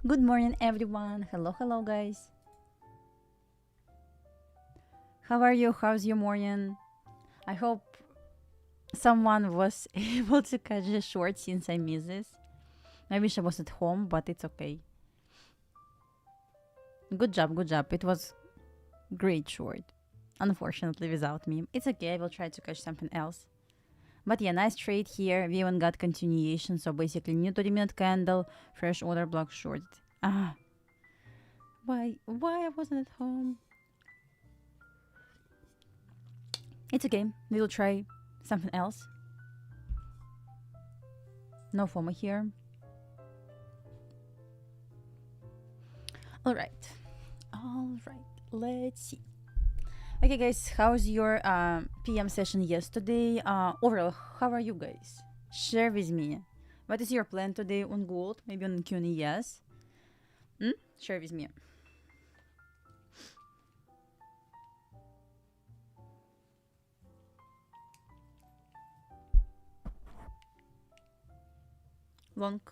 Good morning, everyone. Hello, hello, guys. How are you? How's your morning? I hope someone was able to catch the short since I missed this. I wish I was at home, but it's okay. Good job, good job. It was great short. Unfortunately, without me. It's okay, I will try to catch something else. But yeah, nice trade here. We even got continuation, so basically new 30-minute candle, fresh order block short. Why I wasn't at home? It's okay. We will try something else. No FOMO here. Alright. Let's see. Okay, guys, how's your PM session yesterday? Overall, how are you guys? Share with me. What is your plan today on gold? Maybe on Q&A, yes? Share with me. Long.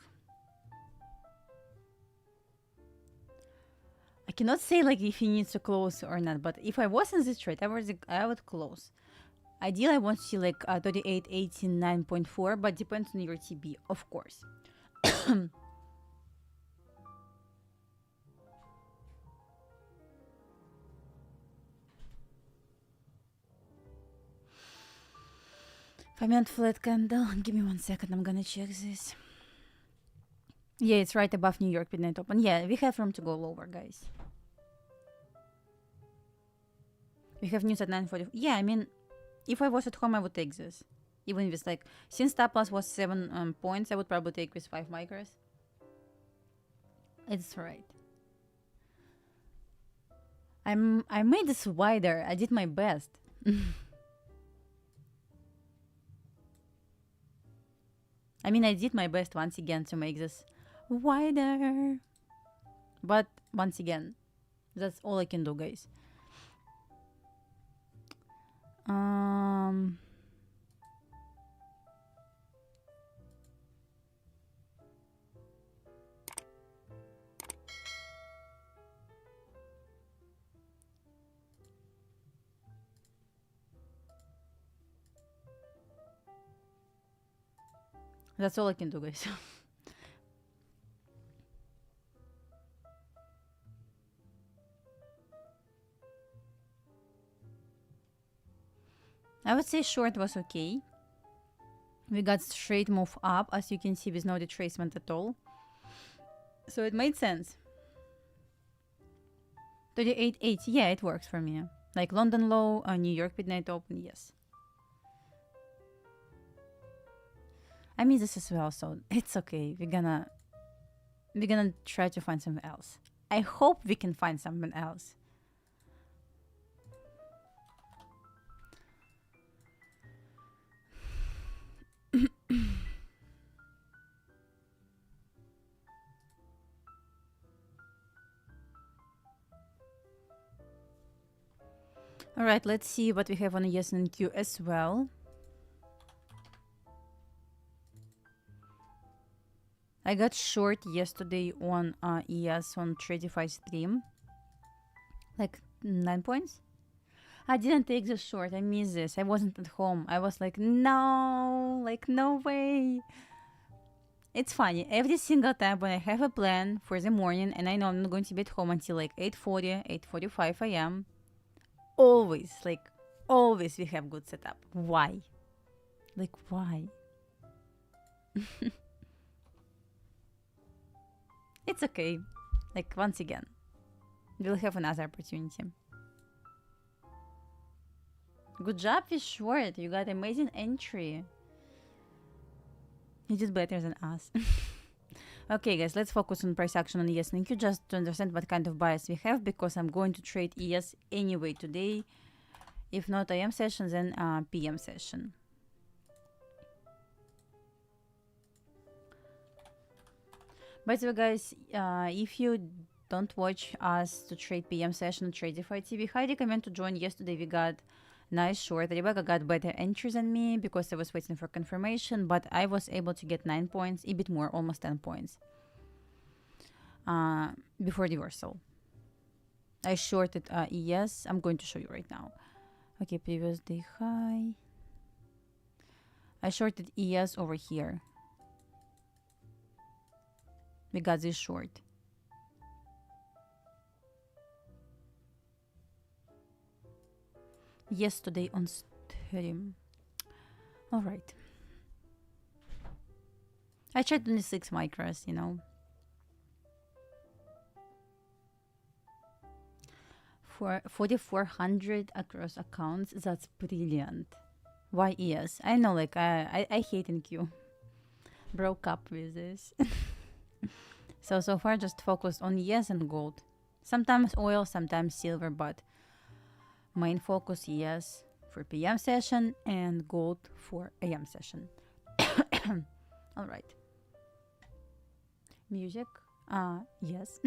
I cannot say like if he needs to close or not, but if I was in this trade, I would close. Ideally, I want to see like 3889.4, but depends on your TB, of course. Five-minute flat candle. Give me 1 second. I'm gonna check this. Yeah, it's right above New York midnight open. Yeah, we have room to go lower, guys. We have news at 9:40. Yeah, I mean, if I was at home, I would take this. Even if it's like, since stop loss was 7 points, I would probably take with 5 micros. It's right. I made this wider. I did my best. I mean, I did my best once again to make this wider. But once again, that's all I can do, guys. That's all I can do, guys. I would say short was okay. We got straight move up, as you can see, with no retracement at all. So it made sense. 38.80, yeah, it works for me. Like London low, New York midnight open, yes. I mean this as well, so it's okay. We're gonna try to find something else. I hope we can find something else. All right, let's see what we have on ES and Q as well. I got short yesterday on ES on Tradify stream. Like 9 points. I didn't take the short. I missed this. I wasn't at home. I was like, no, like no way. It's funny. Every single time when I have a plan for the morning and I know I'm not going to be at home until like 8:40, 8:45 a.m. Always we have good setup. Why? Like why? It's okay. Like once again, we'll have another opportunity. Good job, Fish Short. You got amazing entry. You did better than us. Okay, guys, let's focus on price action on ES and Q just to understand what kind of bias we have, because I'm going to trade ES anyway today. If not AM session, then PM session. By the way, guys, if you don't watch us to trade PM session on TradingView TV, I recommend to join. Yesterday we got nice short. Rebecca got better entries than me because I was waiting for confirmation, but I was able to get 9 points, a bit more, almost 10 points. before reversal. I shorted ES. I'm going to show you right now. Okay, previous day high. I shorted ES over here. We got this short. Yesterday on stream. All right. I tried only 6 micros, you know. For 4,400 across accounts, that's brilliant. Why ES? I know, like, I hate NQ. Broke up with this. So far just focused on ES and gold. Sometimes oil, sometimes silver, but main focus ES for PM session and gold for AM session. All right. Music? Yes.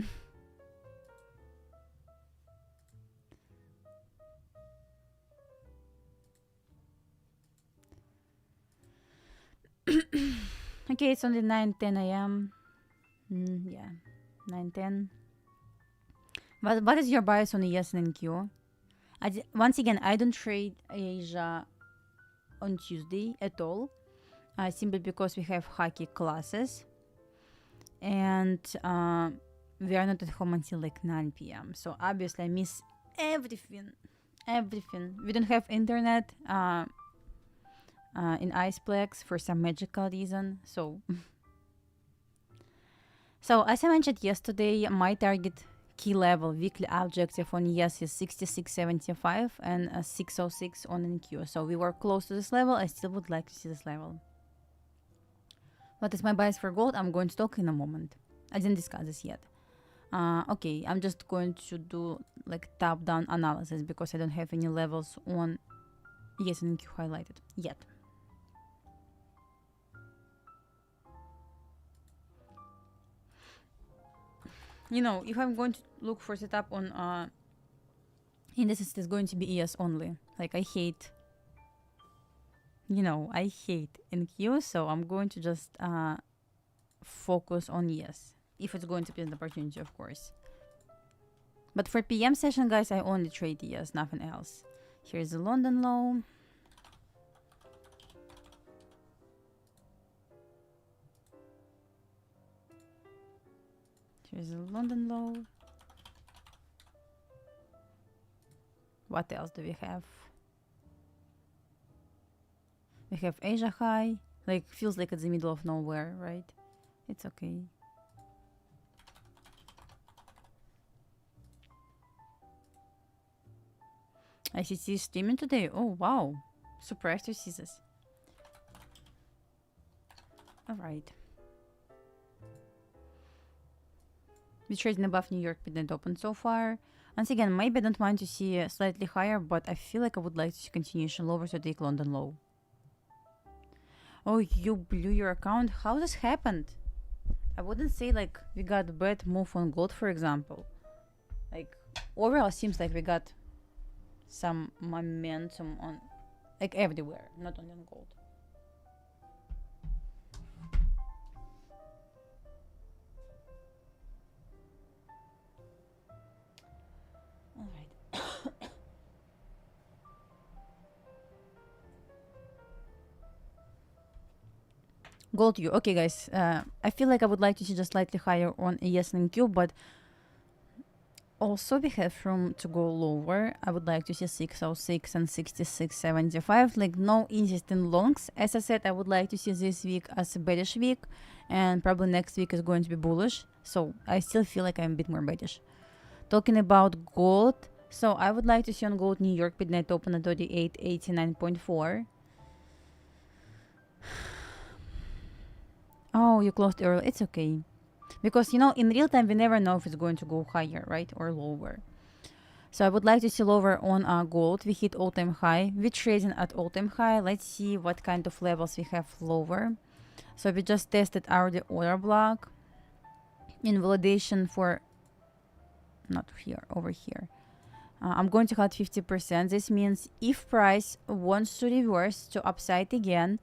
Okay, it's only 9:10 a.m. Yeah, 9:10. But what is your bias on ES and NQ? Once again, I don't trade Asia on Tuesday at all, simply because we have hockey classes, and we are not at home until like 9 p.m. So obviously I miss everything. We don't have internet in Iceplex for some magical reason. So as I mentioned yesterday, my target key level weekly objective on ES is 66.75 and 606 on NQ. So we were close to this level. I still would like to see this level. What is my bias for gold? I'm going to talk in a moment. I didn't discuss this yet. Okay, I'm just going to do like top-down analysis because I don't have any levels on ES and NQ highlighted yet. You know, if I'm going to look for setup on indices, it's going to be ES only. Like, I hate NQ, so I'm going to just focus on ES. If it's going to be an opportunity, of course. But for PM session, guys, I only trade ES, nothing else. Here's the London low. Here's the London low. What else do we have? We have Asia high. Like, feels like it's the middle of nowhere, right? It's okay. ICT streaming today. Oh, wow. Surprised to see this. All right. We're trading above New York midnight open so far. Once again, maybe I don't mind to see slightly higher, but I feel like I would like to see continuation lower to take London low. Oh, you blew your account? How this happened? I wouldn't say like we got a bad move on gold, for example. Like, overall seems like we got some momentum on like everywhere, not only on gold. All right. Gold U. Okay, guys. I feel like I would like to see just slightly higher on ES and Q, but also we have room to go lower. I would like to see 606 and 66.75. Like, no interest in longs. As I said, I would like to see this week as a bearish week, and probably next week is going to be bullish. So I still feel like I'm a bit more bearish. Talking about gold, so I would like to see on gold New York midnight open at 3889.4. Oh, you closed early. It's okay. Because, you know, in real time, we never know if it's going to go higher, right? Or lower. So I would like to see lower on gold. We hit all-time high. We're trading at all-time high. Let's see what kind of levels we have lower. So we just tested our the order block. In validation for... Not here, over here. I'm going to cut 50%. This means if price wants to reverse to upside again,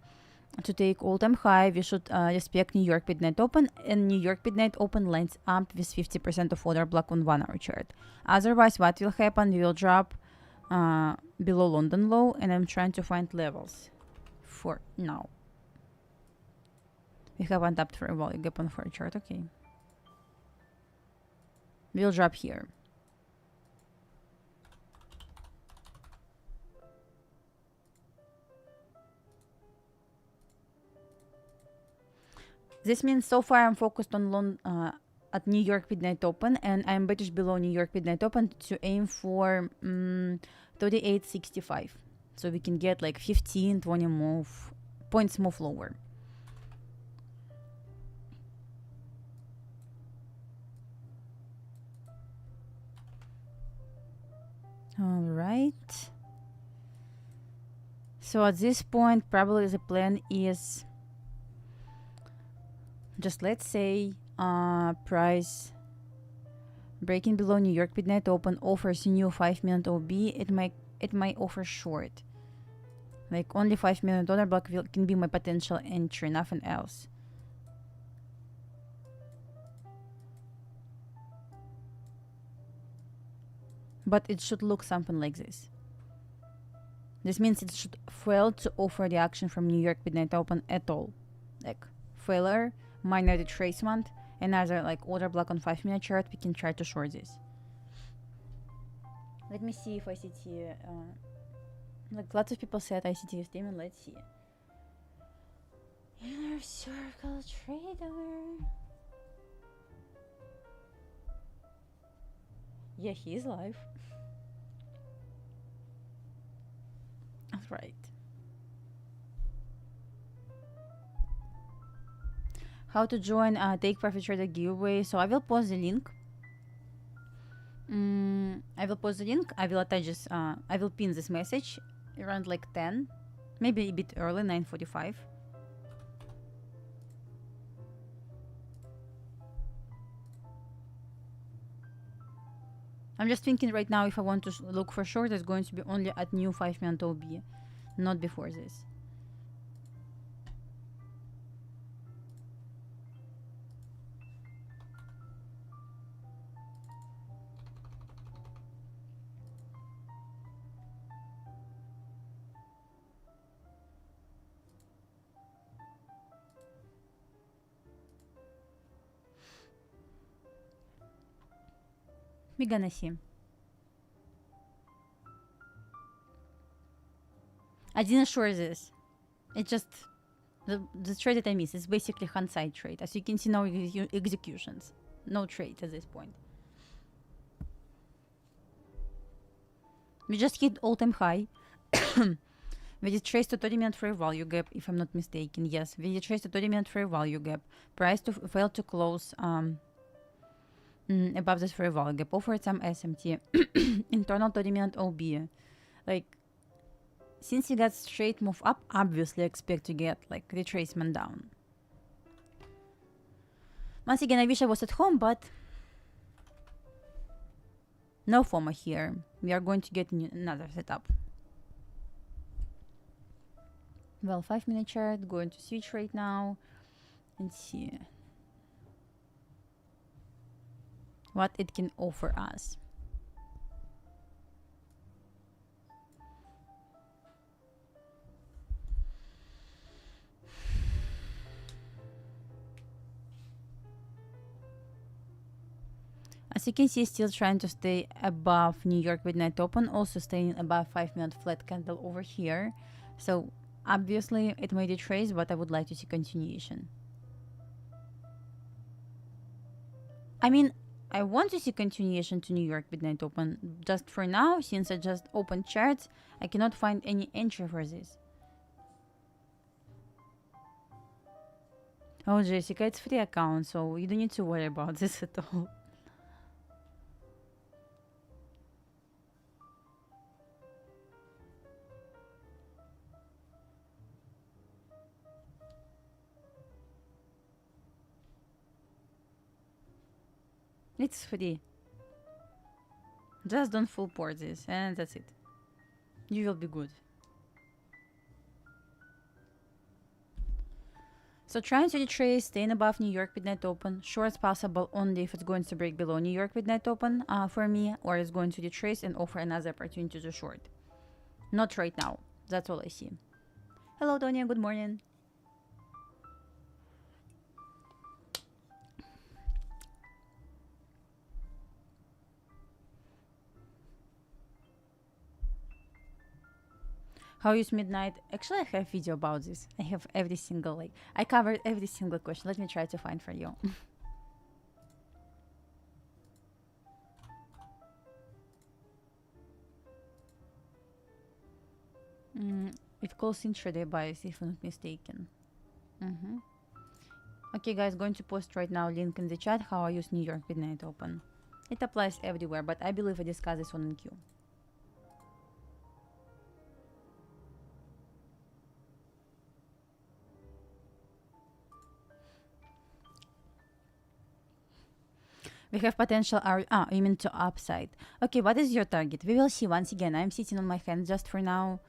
to take all-time high, we should respect New York midnight open, and New York midnight open lines up with 50% of order block on 1-hour chart. Otherwise, what will happen? We will drop below London low, and I'm trying to find levels for now. We have untapped for a value gap on 4 chart. Okay, we'll drop here. This means so far I'm focused on at New York midnight open, and I'm British below New York midnight open to aim for 38.65, so we can get like 15, 20 points move lower. All right. So at this point, probably the plan is just, let's say, price breaking below New York midnight open offers a new 5-minute OB. It might offer short. Like only 5-minute order block can be my potential entry, nothing else. But it should look something like this. This means it should fail to offer the action from New York midnight open at all. Like failure, minor retracement, another like order block on 5-minute chart, we can try to short this. Let me see if ICT, like lots of people said ICT is demon. Let's see. Inner circle trader. Yeah, he is live. That's right. How to join Take Profit Trader giveaway. So I will post the link. I will attach this. I will pin this message around like 10, maybe a bit early, 9:45. I'm just thinking right now, if I want to look for short, it's going to be only at new 5-minute OB, not before this. We're gonna see. I didn't short this. It just the trade that I missed is basically Hindsight trade. As you can see, no executions, no trade at this point. We just hit all-time high. We did trace to 30-minute fair value gap, if I'm not mistaken. Yes, we did trace to 30-minute fair value gap. Price to fail to close above this fair value gap. Offered some SMT. Internal 30-minute OB. Like, since you got straight move up, obviously expect to get like retracement down. Once again, I wish I was at home, but no FOMO here. We are going to get another setup. Well, 5-minute chart, going to switch right now and see what it can offer us. As you can see, still trying to stay above New York midnight open, also staying above 5-minute flat candle over here. So obviously it may retrace, but I would like to see continuation. I mean, I want to see continuation to New York midnight open. Just for now, since I just opened charts, I cannot find any entry for this. Oh, Jessica, it's free account, so you don't need to worry about this at all. It's free. Just don't full port this, and that's it. You will be good. So trying to retrace, staying above New York midnight open. Shorts possible only if it's going to break below New York midnight open for me, or it's going to retrace and offer another opportunity to short. Not right now. That's all I see. Hello, Tonya. Good morning. How use midnight? Actually, I have video about this. I have every single, like, I covered every single question. Let me try to find for you. It calls intraday bias, if I'm not mistaken. Okay, guys, going to post right now link in the chat how I use New York midnight open. It applies everywhere, but I believe I discussed this one in Q. We have potential you mean to upside. Okay, what is your target? We will see. Once again, I'm sitting on my hand just for now.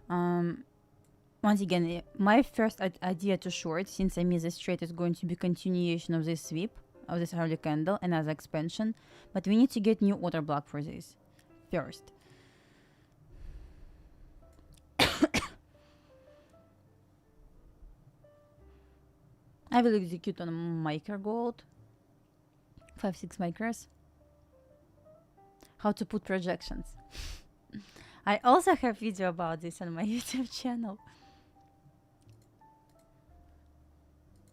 Once again, my first idea to short, since I miss this trade, is going to be continuation of this sweep, of this early candle, another expansion. But we need to get new order block for this first. I will execute on micro gold. 5-6 micros. How to put projections. I also have video about this on my YouTube channel.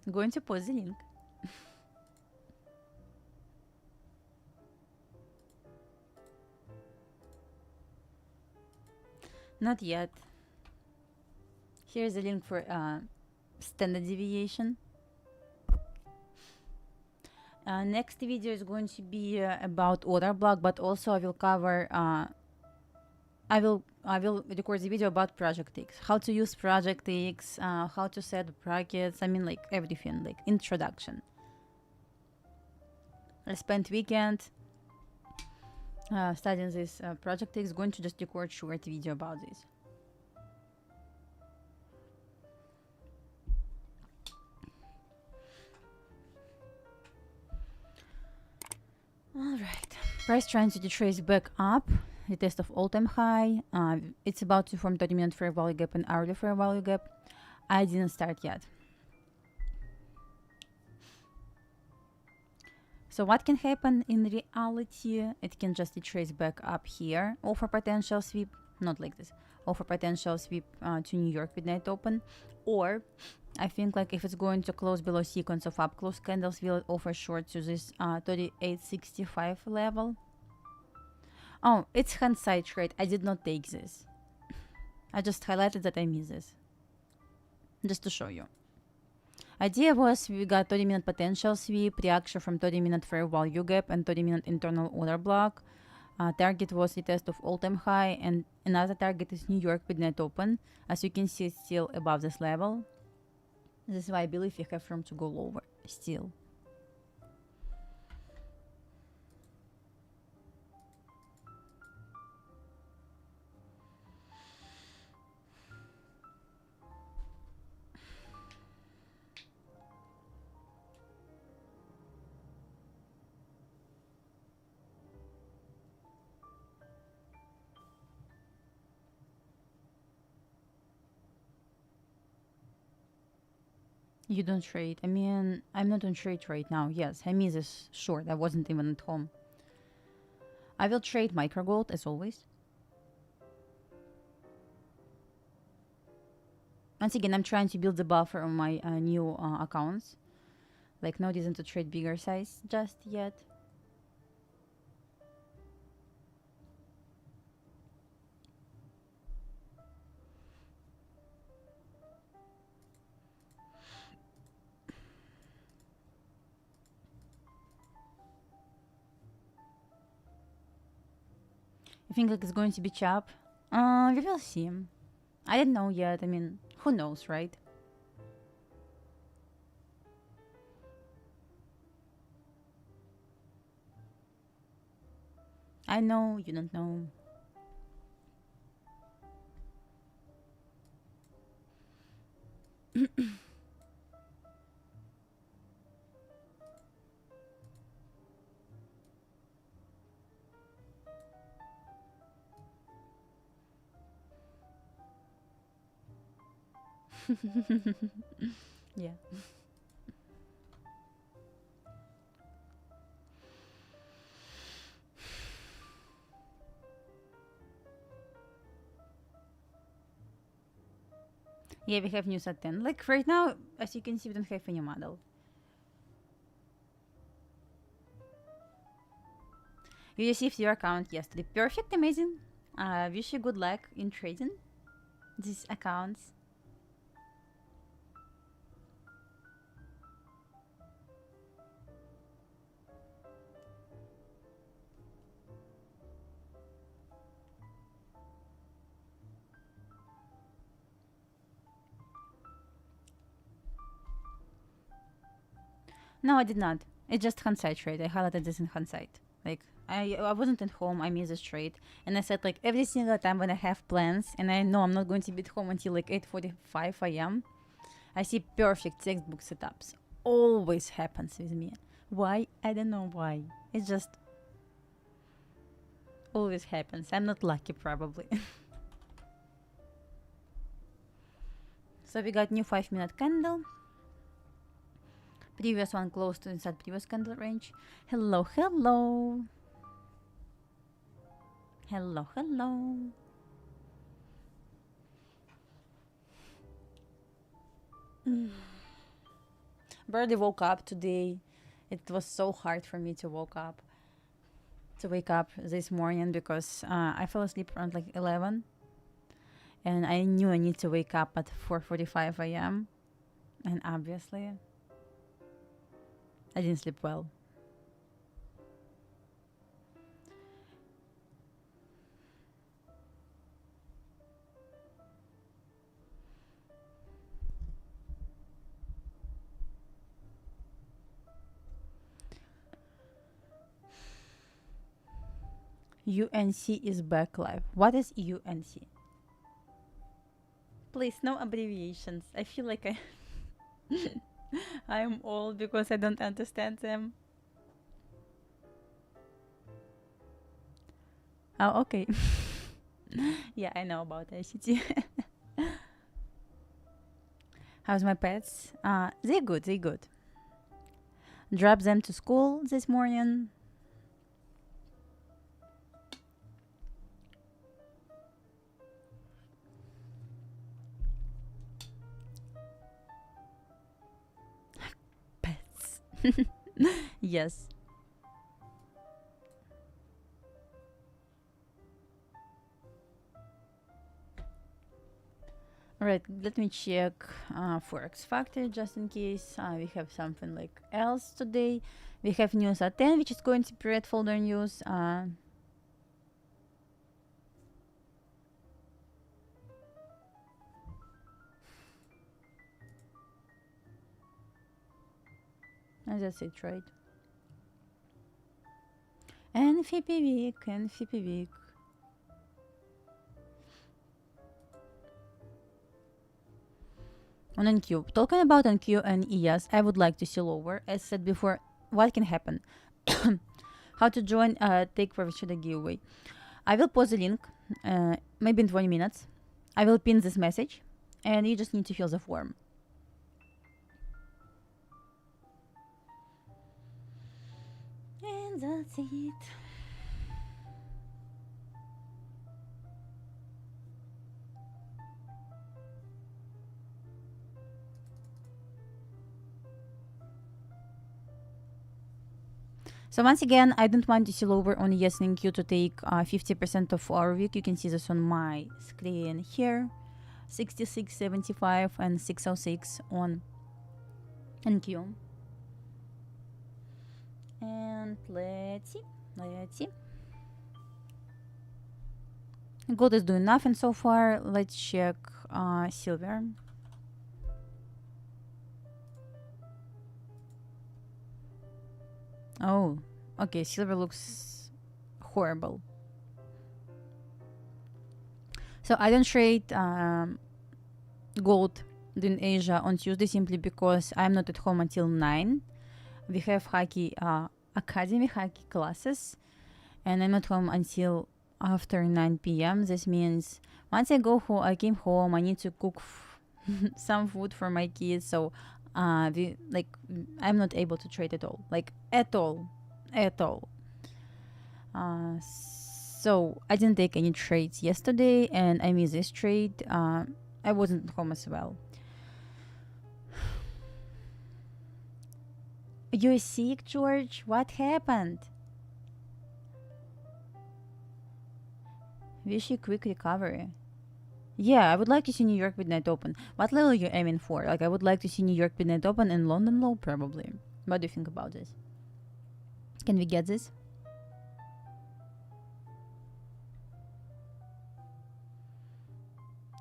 I'm going to post the link. Not yet. Here's the link for standard deviation. Next video is going to be about order block, but also I will cover. I will record the video about project X, how to use project X, how to set brackets. I mean, like everything, like introduction. I spent weekend studying this project X. Going to just record short video about this. All right, price trying to retrace back up. The test of all-time high. It's about to form 30-minute fair value gap and hourly fair value gap. I didn't start yet. So what can happen in reality? It can just retrace back up here, offer potential sweep, not like this, offer potential sweep to New York midnight open, or I think like if it's going to close below sequence of up close candles, will it offer short to this 38.65 level? Oh, it's Hindsight trade. I did not take this. I just highlighted that I missed this. Just to show you. Idea was we got 30-minute potential sweep, reaction from 30-minute fair value gap and 30-minute internal order block. Target was the test of all-time high, and another target is New York midnight open. As you can see, it's still above this level. This is why I believe we have room to go lower still. You don't trade. I mean, I'm not on trade right now. Yes, I miss this short. I wasn't even at home. I will trade micro gold as always. Once again, I'm trying to build the buffer on my new accounts. Like, no reason to trade bigger size just yet. You think like it's going to be chop? We will see. I don't know yet. I mean, who knows, right? I know, you don't know. Yeah. Yeah, we have news at 10. Like right now, as you can see, we don't have any model. You received your account yesterday. Perfect, amazing. Wish you good luck in trading these accounts. No, I did not. It's just Hindsight trade. I highlighted this in Hindsight. Like I wasn't at home. I missed this trade, and I said like every single time when I have plans and I know I'm not going to be at home until like 8:45 a.m. I see perfect textbook setups. Always happens with me. Why? I don't know why. It just always happens. I'm not lucky probably. So we got new 5-minute candle. Previous one close to inside previous candle range. Hello, hello. Hello, hello. Barely woke up today. It was so hard for me to wake up this morning because I fell asleep around like 11, and I knew I need to wake up at 4:45 a.m. and obviously I didn't sleep well. UNC is back live. What is UNC? Please, no abbreviations. I feel like I'm old because I don't understand them. Oh, okay. Yeah, I know about ICT. How's my pets? They're good, they're good. Drop them to school this morning. Pets. Yes. Alright, let me check Forex Factor just in case we have something like else today. We have news at 10, which is going to be red folder news. And that's it, right? And FIPI week, and FIPI week. On NQ. Talking about NQ and ES, I would like to see lower. As said before, what can happen? How to join take profit to the giveaway. I will post the link maybe in 20 minutes. I will pin this message and you just need to fill the form. And that's it. So once again, I don't want to see lower on yes and Q to take 50% of our week. You can see this on my screen here. 66.75 and 606 on NQ. And let's see. Gold is doing nothing so far. Let's check silver. Oh, okay. Silver looks horrible. So I don't trade gold in Asia on Tuesday simply because I'm not at home until 9. We have hockey academy hockey classes, and I'm not home until after 9 p.m. This means once I came home, I need to cook some food for my kids. So I'm not able to trade at all, like at all, at all. So I didn't take any trades yesterday, and I missed this trade. I wasn't home as well. You're sick, George? What happened? Wish you quick recovery. Yeah, I would like to see New York midnight open. What level are you aiming for? Like, I would like to see New York midnight open and London low, probably. What do you think about this? Can we get this?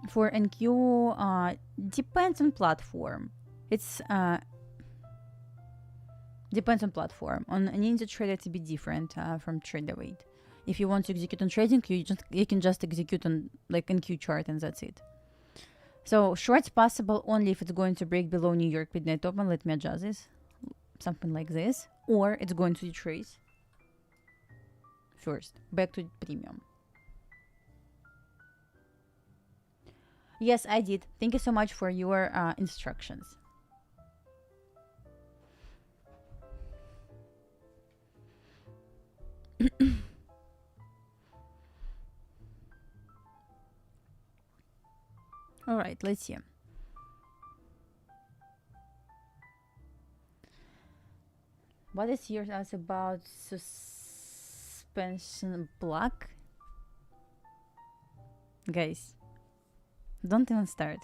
For NQ, depends on platform. It's depends on platform. On an Ninja Trader, it's a bit different from TradeAway. If you want to execute on trading, you can just execute on like NQ chart and that's it. So shorts possible only if it's going to break below New York midnight open. Let me adjust this, something like this, or it's going to retrace. First, back to premium. Yes, I did. Thank you so much for your instructions. All right, let's see. What is yours about suspension block? Guys, don't even start.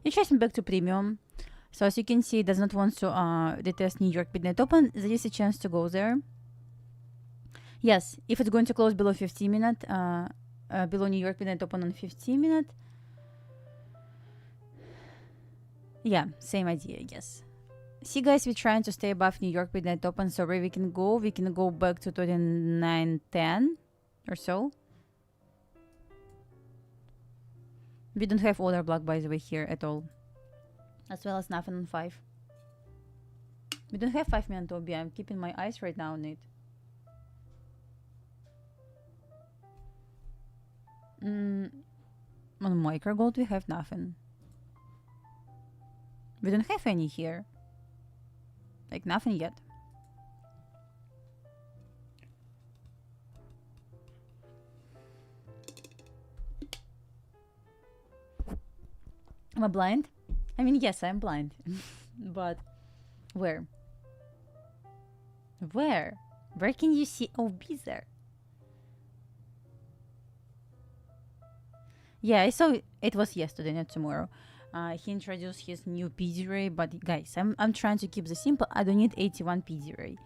Retracing back to premium. So as you can see, it does not want to retest New York midnight open. There is a chance to go there. Yes, if it's going to close below 15 minute, below New York midnight open on 15 minute. Yeah, same idea, yes. See guys, we're trying to stay above New York midnight open, so where we can go back to 29.10 or so. We don't have order block, by the way, here at all. As well as nothing on 5. We don't have 5 minute OB. I'm keeping my eyes right now on it. On micro gold, we have nothing. We don't have any here. Like, nothing yet. Am I blind? I mean, yes, I'm blind. But where? Where? Where can you see OBs there? Yeah, I saw it was yesterday, not tomorrow. He introduced his new PD array, but guys, I'm trying to keep this simple. I don't need 81 PD array.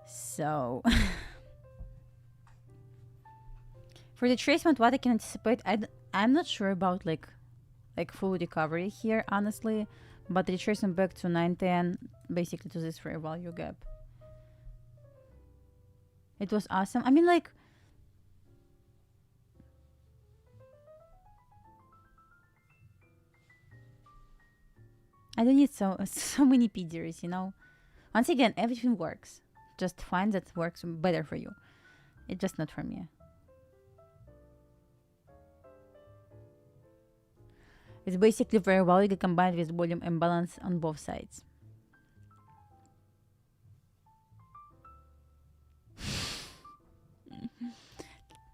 So for the tracement, what I can anticipate, I'm not sure about like full recovery here, honestly, but the retracement back to 910, basically to this fair value gap. It was awesome. I mean, like, I don't need so many PDRs, you know. Once again, everything works. Just find that works better for you. It's just not for me. It's basically very well combined with volume imbalance on both sides.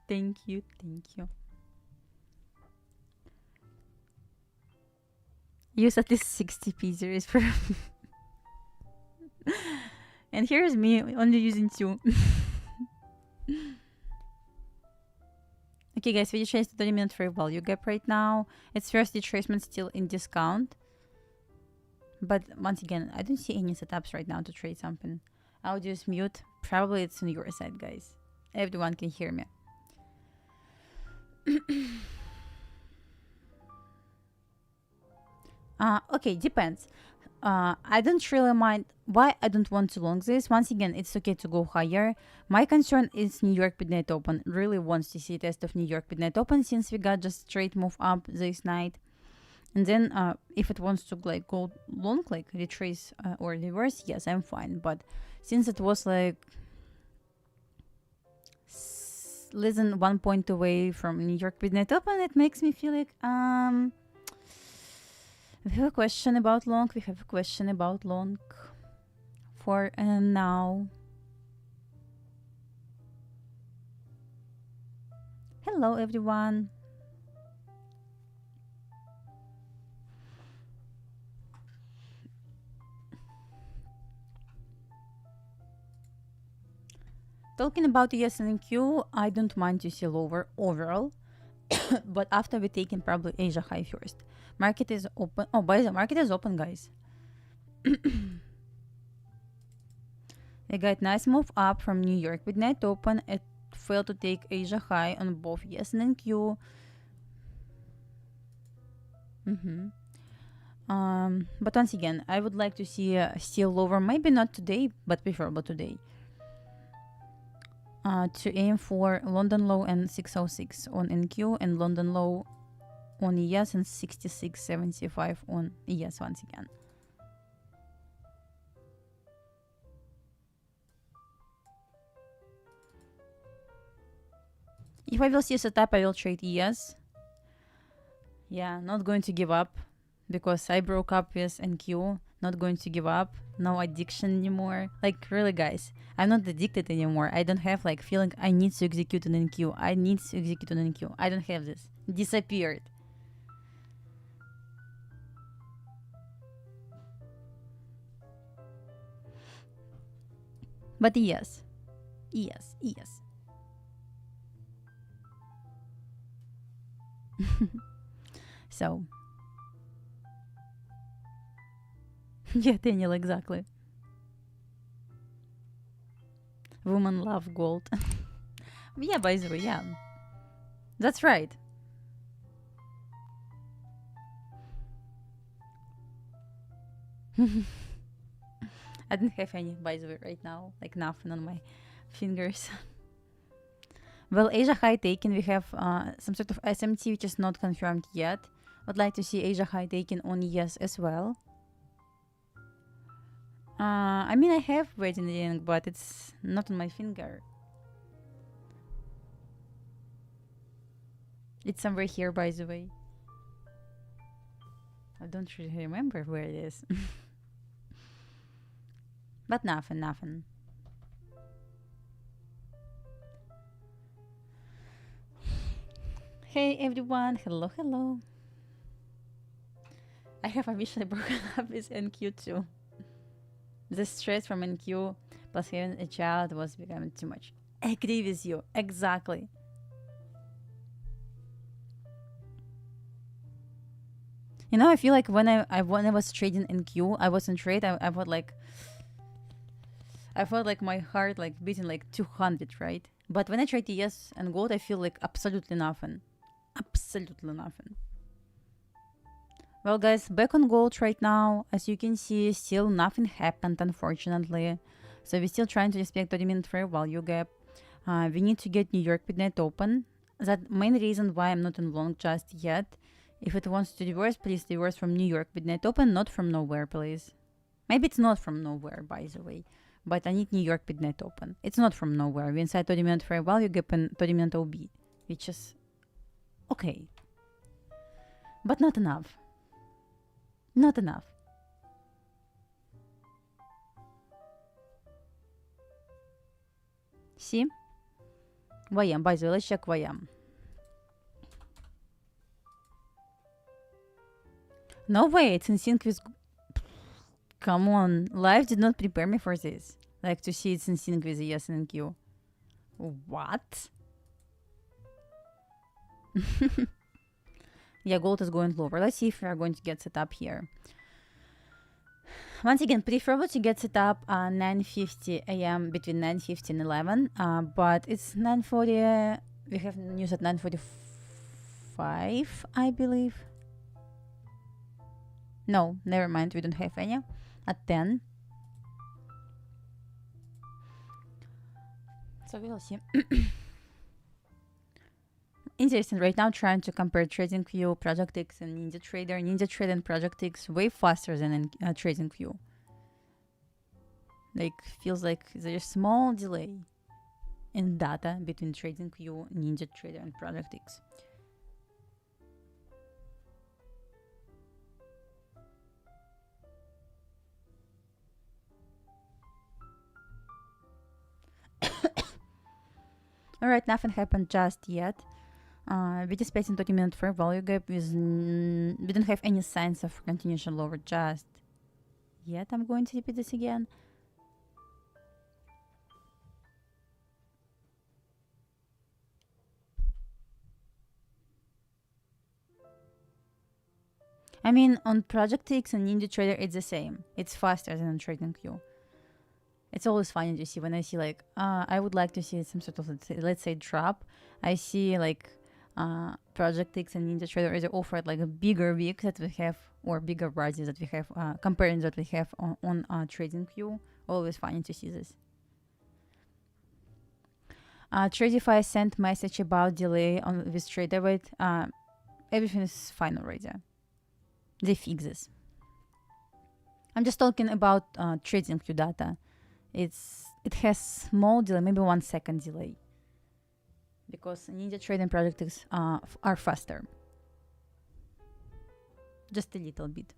Thank you, thank you. Use at least 60 PDRs per. And here's me only using 2. Okay, guys, we retraced the 30-minute fair value gap right now. It's first retracement still in discount. But once again, I don't see any setups right now to trade something. I'll just mute. Probably it's on your side, guys. Everyone can hear me. Okay, depends. I don't really mind why I don't want to long this. Once again, it's okay to go higher. My concern is New York Midnight Open. Really wants to see a test of New York Midnight Open since we got just straight move up this night. And then if it wants to like go long, like retrace or reverse, yes, I'm fine. But since it was like less than 1 point away from New York Midnight Open, it makes me feel like we have a question about long. We have a question about long for now. Hello, everyone. Talking about ESNQ, I don't mind to see lower overall, but after we taking probably Asia high first. Market is open. Oh, by the market is open, guys. We got nice move up from New York Midnight Open. It failed to take Asia high on both ES and NQ. But once again, I would like to see still lower. Maybe not today, but preferable today. To aim for London low and 606 on NQ and London low on ES and 66.75 on ES once again. If I will see a setup, I will trade ES. Yeah, not going to give up because I broke up with NQ. Not going to give up. No addiction anymore. Like, really, guys, I'm not addicted anymore. I don't have like feeling I need to execute an NQ. I need to execute an NQ. I don't have this. Disappeared. But yes. Yes, yes. So. Yeah, Daniel, exactly. Women love gold. Yeah, by the way, yeah. That's right. I don't have any, by the way, right now. Like nothing on my fingers. Well, Asia high taken, we have some sort of SMT which is not confirmed yet. Would like to see Asia high taken on yes as well. I mean, I have wedding ring, but it's not on my finger. It's somewhere here, by the way. I don't really remember where it is. But nothing. Hey everyone, hello. I have officially broken up with NQ too. The stress from NQ plus having a child was becoming too much. I agree with you, exactly. You know, I feel like when I was trading NQ, I was in trade. I felt like my heart like beating like 200, right? But when I trade ES and gold, I feel like absolutely nothing. Absolutely nothing. Well, guys, back on gold right now. As you can see, still nothing happened, unfortunately. So we're still trying to respect 30-minute fair value gap. We need to get New York Midnight Open. That main reason why I'm not in long just yet. If it wants to reverse, please reverse from New York Midnight Open, not from nowhere, please. Maybe it's not from nowhere, by the way. But I need New York Midnight Open. It's not from nowhere. We're inside 30-minute fair value gap and 30-minute OB, which is okay. But not enough. Not enough. See? YM, by the way, let's check YM. No way, it's in sync with... Come on, life did not prepare me for this. Like to see it's in sync with ES and Q. What? Yeah, gold is going lower. Let's see if we are going to get set up here. Once again, preferable to get set up 9:50 a.m. between 9:50 and 11. But it's 9:40. We have news at 9:45, I believe. No, never mind, we don't have any. At 10. So we'll see. Interesting, right now trying to compare TradingView, Project X, and NinjaTrader. NinjaTrader and Project X way faster than in TradingView. Like, feels like there's a small delay in data between TradingView, NinjaTrader, and Project X. Alright, nothing happened just yet. We anticipating 30-minute fair value gap with we don't have any signs of continuation lower just yet. I'm going to repeat this again. I mean, on Project X and NinjaTrader, it's the same. It's faster than on TradingView. It's always funny to see when I see like, I would like to see some sort of, let's say drop. I see like Project X and NinjaTrader is offered like a bigger wick that we have, or bigger bodies that we have, comparing that we have on TradingView. Always funny to see this. Tradify sent message about delay on with trader weight. Everything is fine already. They fix this. I'm just talking about TradingView data. It has small delay, maybe 1 second delay, because NinjaTrader and Project X are faster. Just a little bit.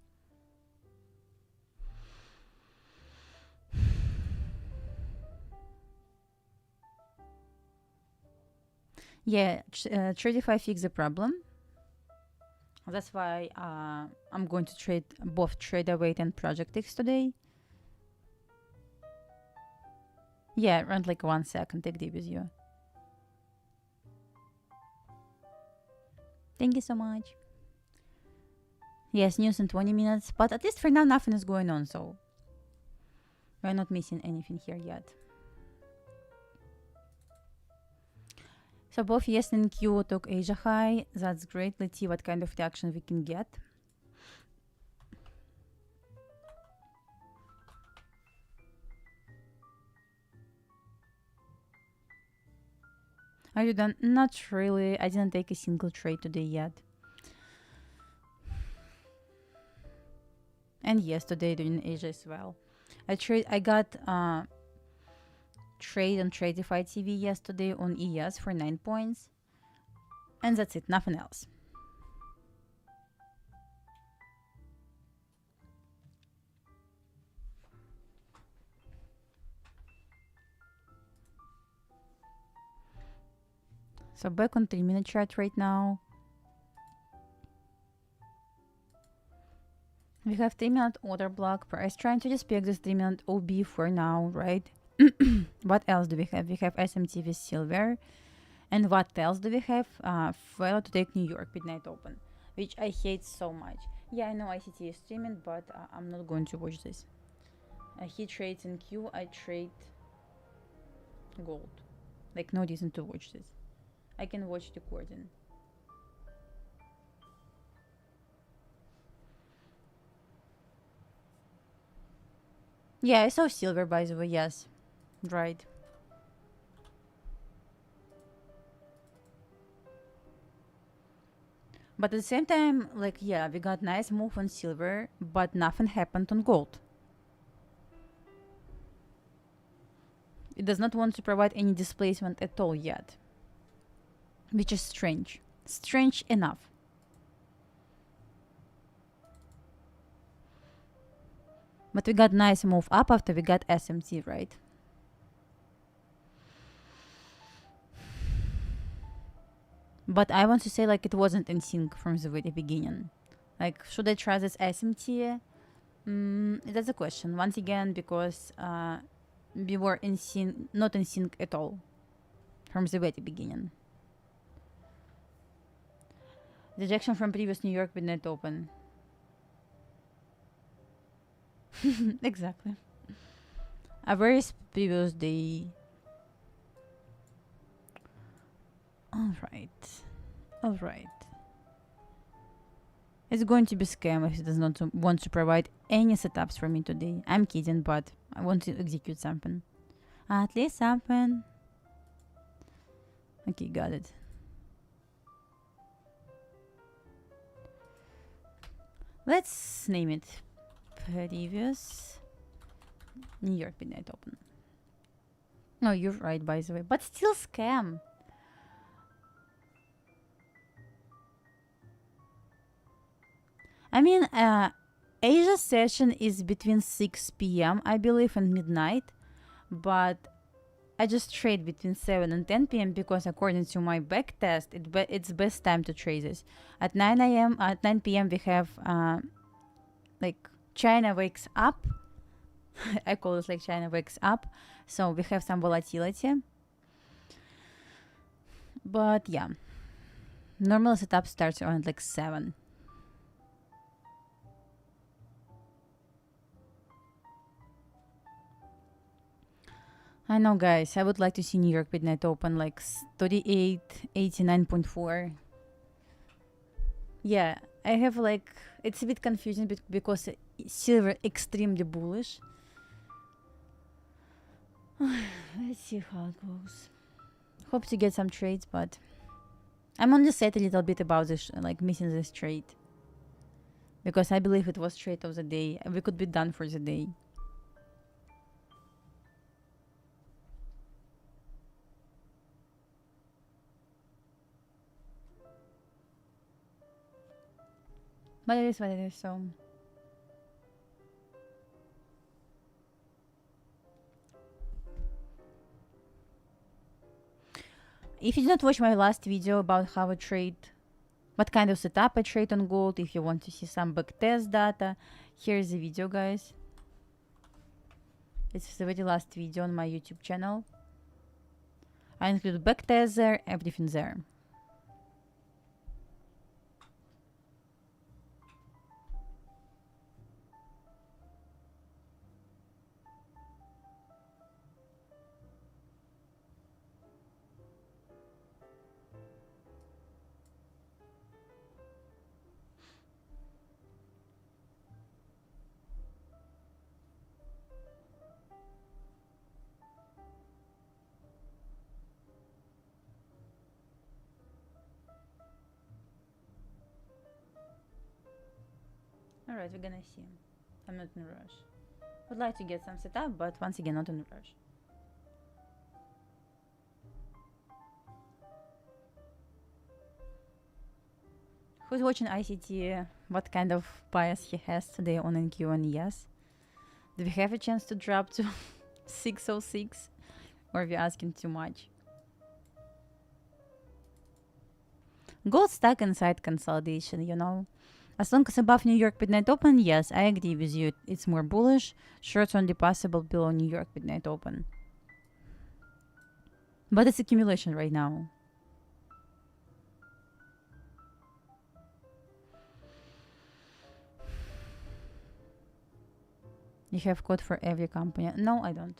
Yeah, Tradify fixed the problem. That's why I'm going to trade both trader weight and Project X today. Yeah, around like 1 second. Take deep with you. Thank you so much. Yes, news in 20 minutes, but at least for now nothing is going on, so we're not missing anything here yet. So both yes and Q took Asia high. That's great. Let's see what kind of reaction we can get. Are you done? Not really. I didn't take a single trade today yet. And yesterday during Asia as well. I got trade on Tradify TV yesterday on ES for 9 points. And that's it, nothing else. So back on 3-minute chart right now. We have 3-minute order block. Price trying to respect this 3-minute OB for now, right? What else do we have? We have SMT with silver. And what else do we have? Fail to take New York midnight open, which I hate so much. Yeah, I know ICT is streaming, but I'm not going to watch this. He trades in Q, I trade gold. Like, no reason to watch this. I can watch the recording. Yeah, I saw silver, by the way, yes. Right. But at the same time, like, yeah, we got nice move on silver, but nothing happened on gold. It does not want to provide any displacement at all yet. Which is strange. Strange enough. But we got nice move up after we got SMT, right? But I want to say, like, it wasn't in sync from the very beginning. Like, should I try this SMT? That's a question. Once again, because we were in sync, not in sync at all from the very beginning. Rejection from previous New York midnight open. Exactly. A very previous day. All right. It's going to be scam if it does not want to provide any setups for me today. I'm kidding, but I want to execute something. At least something. Okay, got it. Let's name it previous New York Midnight Open. No, you're right, by the way, but still scam. I mean, Asia session is between 6 p.m. I believe and midnight, but I just trade between 7 and 10 p.m. because according to my backtest, it's best time to trade this. At 9 a.m. at 9 p.m. we have like China wakes up. I call it like China wakes up, so we have some volatility. But yeah, normal setup starts around like 7. I know, guys. I would like to see New York Midnight Open like 38, 89.4. Yeah, I have like, it's a bit confusing because silver extremely bullish. Let's see how it goes. Hope to get some trades, but I'm only sad a little bit about this, like missing this trade. Because I believe it was trade of the day. We could be done for the day. But it is what it is, so. If you did not watch my last video about how I trade, what kind of setup I trade on gold, if you want to see some backtest data, here's the video, guys. It's the very last video on my YouTube channel. I include backtest there, everything there. Alright, we're gonna see. I'm not in a rush. Would like to get some setup, but once again, not in a rush. Who's watching ICT? What kind of bias he has today on NQ and yes? Do we have a chance to drop to 606? Or are we asking too much? Gold stuck inside consolidation, you know? As long as above New York Midnight Open, yes, I agree with you. It's more bullish. Shorts only possible below New York Midnight Open. But it's accumulation right now. You have code for every company. No, I don't.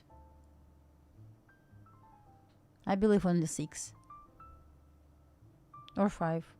I believe only 6. Or 5.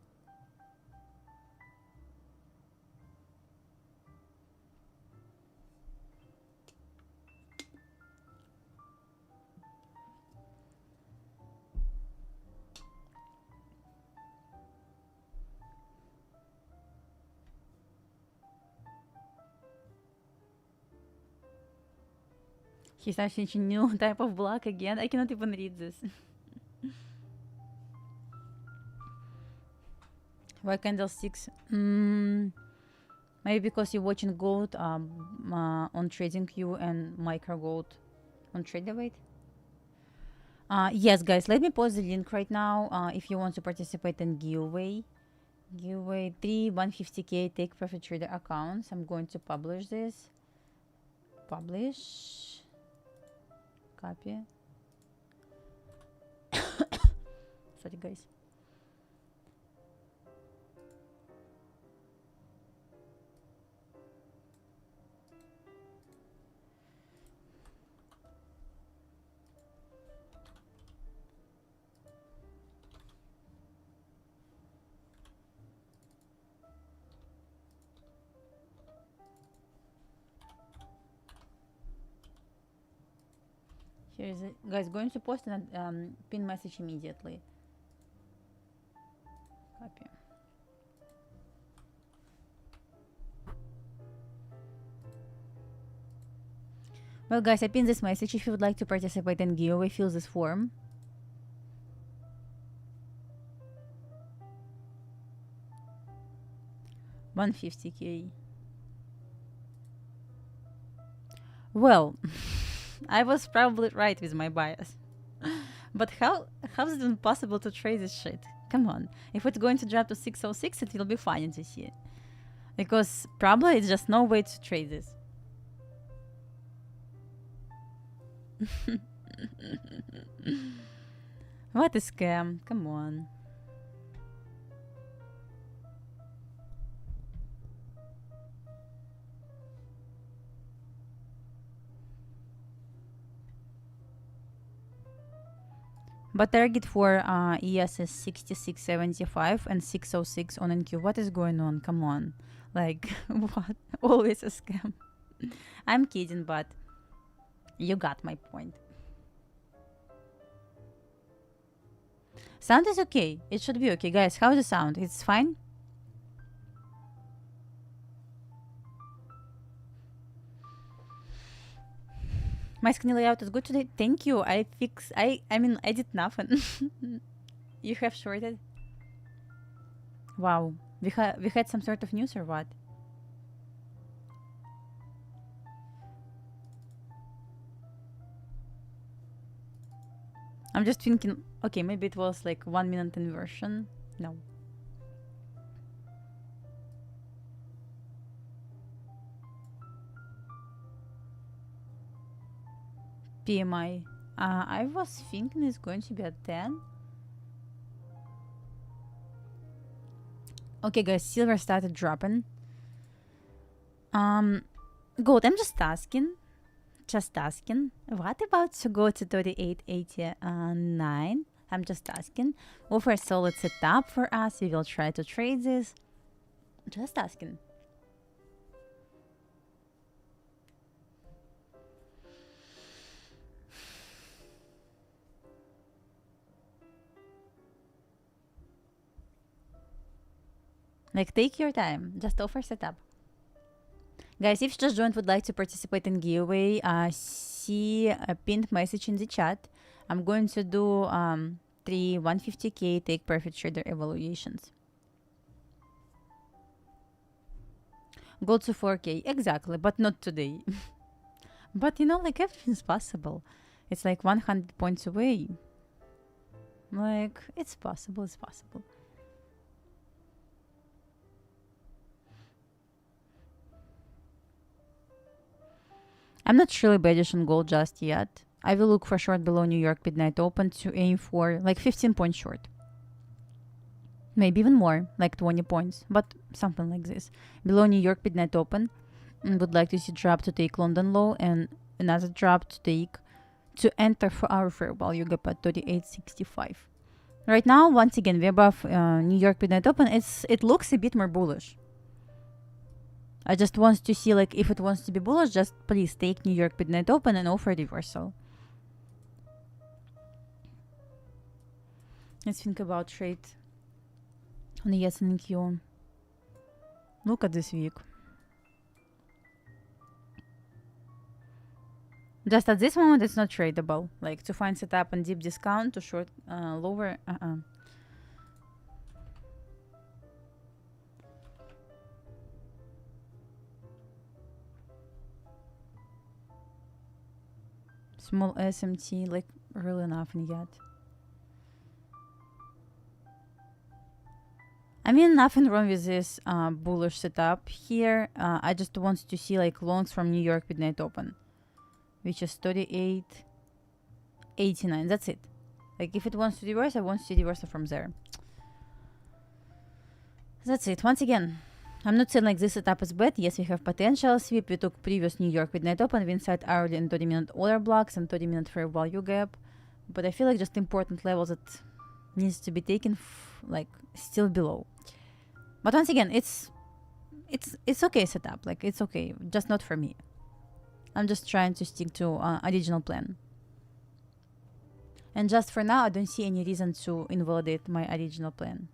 He's actually a new type of block again. I cannot even read this. Why candlesticks? Maybe because you're watching gold on TradingView and micro gold on TradeView. Yes, guys, let me post the link right now if you want to participate in giveaway. Giveaway 3 150k take profit trader accounts. I'm going to publish this. Publish. Copy. Sorry, guys. There's a, guys, going to post a pin message immediately. Copy. Well, guys, I pinned this message. If you would like to participate in giveaway, fill this form. $150K. Well, I was probably right with my bias. But how is it even possible to trade this shit? Come on. If it's going to drop to 606, it will be funny to see. Because probably it's just no way to trade this. What a scam. Come on. But target for ES is 66.75 and 606 on NQ. What is going on? Come on. Like, what? Always a scam. I'm kidding, but you got my point. Sound is okay. It should be okay. Guys, how's the sound? It's fine? My screen layout is good today. Thank you. I mean, I did nothing. You have shorted? Wow. We had some sort of news or what? I'm just thinking, okay, maybe it was like 1 minute inversion. No. PMI. I was thinking it's going to be a 10. Okay, guys, silver started dropping. Gold, I'm just asking. What about to go to 38.89? I'm just asking. Offer a solid setup for us. We will try to trade this. Just asking. Like, take your time. Just offer setup. Guys, if you just joined, would like to participate in giveaway, see a pinned message in the chat. I'm going to do 3 150K take profit trader evaluations. Go to 4K, exactly, but not today. But you know, like, everything's possible. It's like 100 points away. Like, it's possible, it's possible. I'm not really bearish on gold just yet. I will look for short below New York midnight open to aim for like 15 points short. Maybe even more, like 20 points, but something like this. Below New York midnight open, and would like to see drop to take London low and another drop to enter for our fair value gap at 38.65. Right now, once again, we're above New York midnight open. It looks a bit more bullish. I just want to see, like, if it wants to be bullish, just please take New York midnight open and offer reversal. Let's think about trade on the ES and NQ. Look at this week. Just at this moment, it's not tradable. Like, to find setup and deep discount to short lower. Small SMT, like, really nothing yet. I mean, nothing wrong with this bullish setup here. I just want to see, like, longs from New York midnight open, which is 38.89. That's it. Like, if it wants to reverse, I want to see reversal from there. That's it. Once again, I'm not saying like this setup is bad. Yes, we have potential sweep. We took previous New York midnight open. We inside hourly and 30-minute order blocks and 30-minute fair value gap. But I feel like just important levels that needs to be taken, like, still below. But once again, it's okay setup. Like, it's okay, just not for me. I'm just trying to stick to original plan. And just for now, I don't see any reason to invalidate my original plan.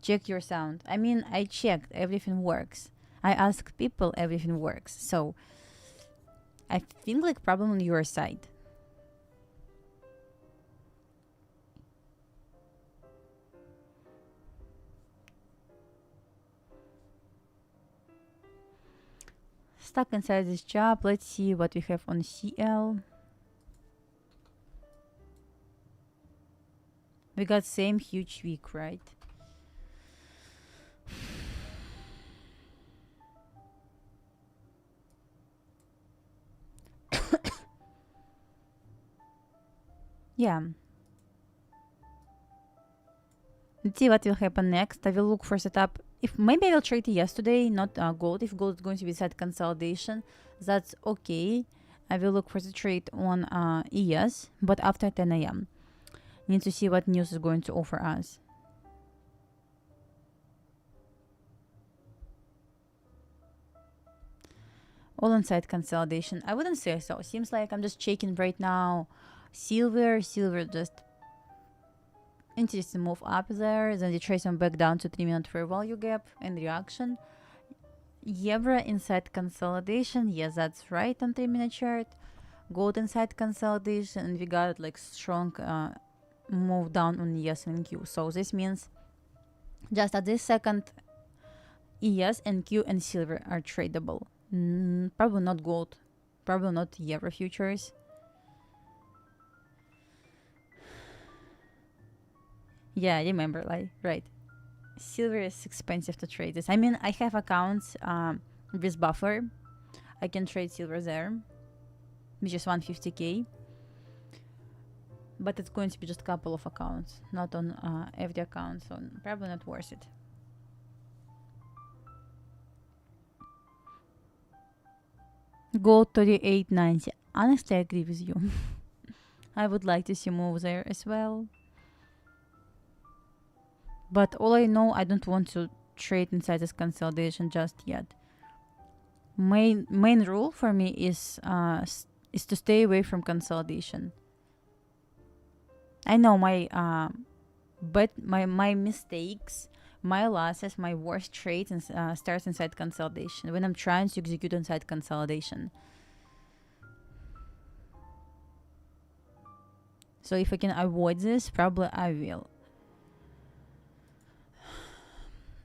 Check your sound. I mean, I checked. Everything works. I asked people. Everything works. So I think like problem on your side. Stuck inside this job. Let's see what we have on CL. We got same huge week, right? Yeah. Let's see what will happen next. I will look for setup. If maybe I will trade yesterday, not gold. If gold is going to be set consolidation, that's okay. I will look for the trade on ES, but after 10 a.m. Need to see what news is going to offer us. All inside consolidation. I wouldn't say so. Seems like I'm just checking right now. Silver just interesting move up there. Then the trace on back down to 3-minute fair value gap and reaction. Euro inside consolidation. Yes, that's right on 3-minute chart. Gold inside consolidation, and we got like strong move down on ES and Q. So this means just at this second, ES and Q and silver are tradable. Probably not gold, probably not Euro futures. Yeah, remember, like, right. Silver is expensive to trade this. I mean, I have accounts with buffer. I can trade silver there, which is 150k. But it's going to be just a couple of accounts, not on every account, so probably not worth it. Gold 38.90. Honestly, I agree with you. I would like to see move there as well. But all I know, I don't want to trade inside this consolidation just yet. Main rule for me is to stay away from consolidation. I know but my mistakes, my losses, my worst trades starts inside consolidation when I'm trying to execute inside consolidation. So if I can avoid this, probably I will.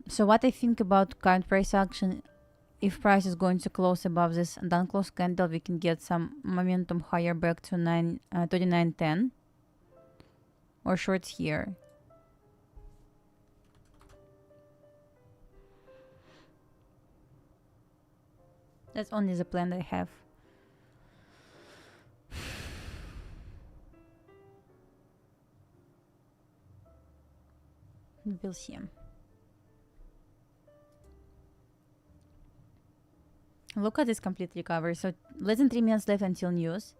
So what I think about current price action, if price is going to close above this unclosed candle, we can get some momentum higher back to 39.10 or shorts here. That's only the plan that I have. We'll see. Look at this complete recovery. So less than 3 minutes left until news.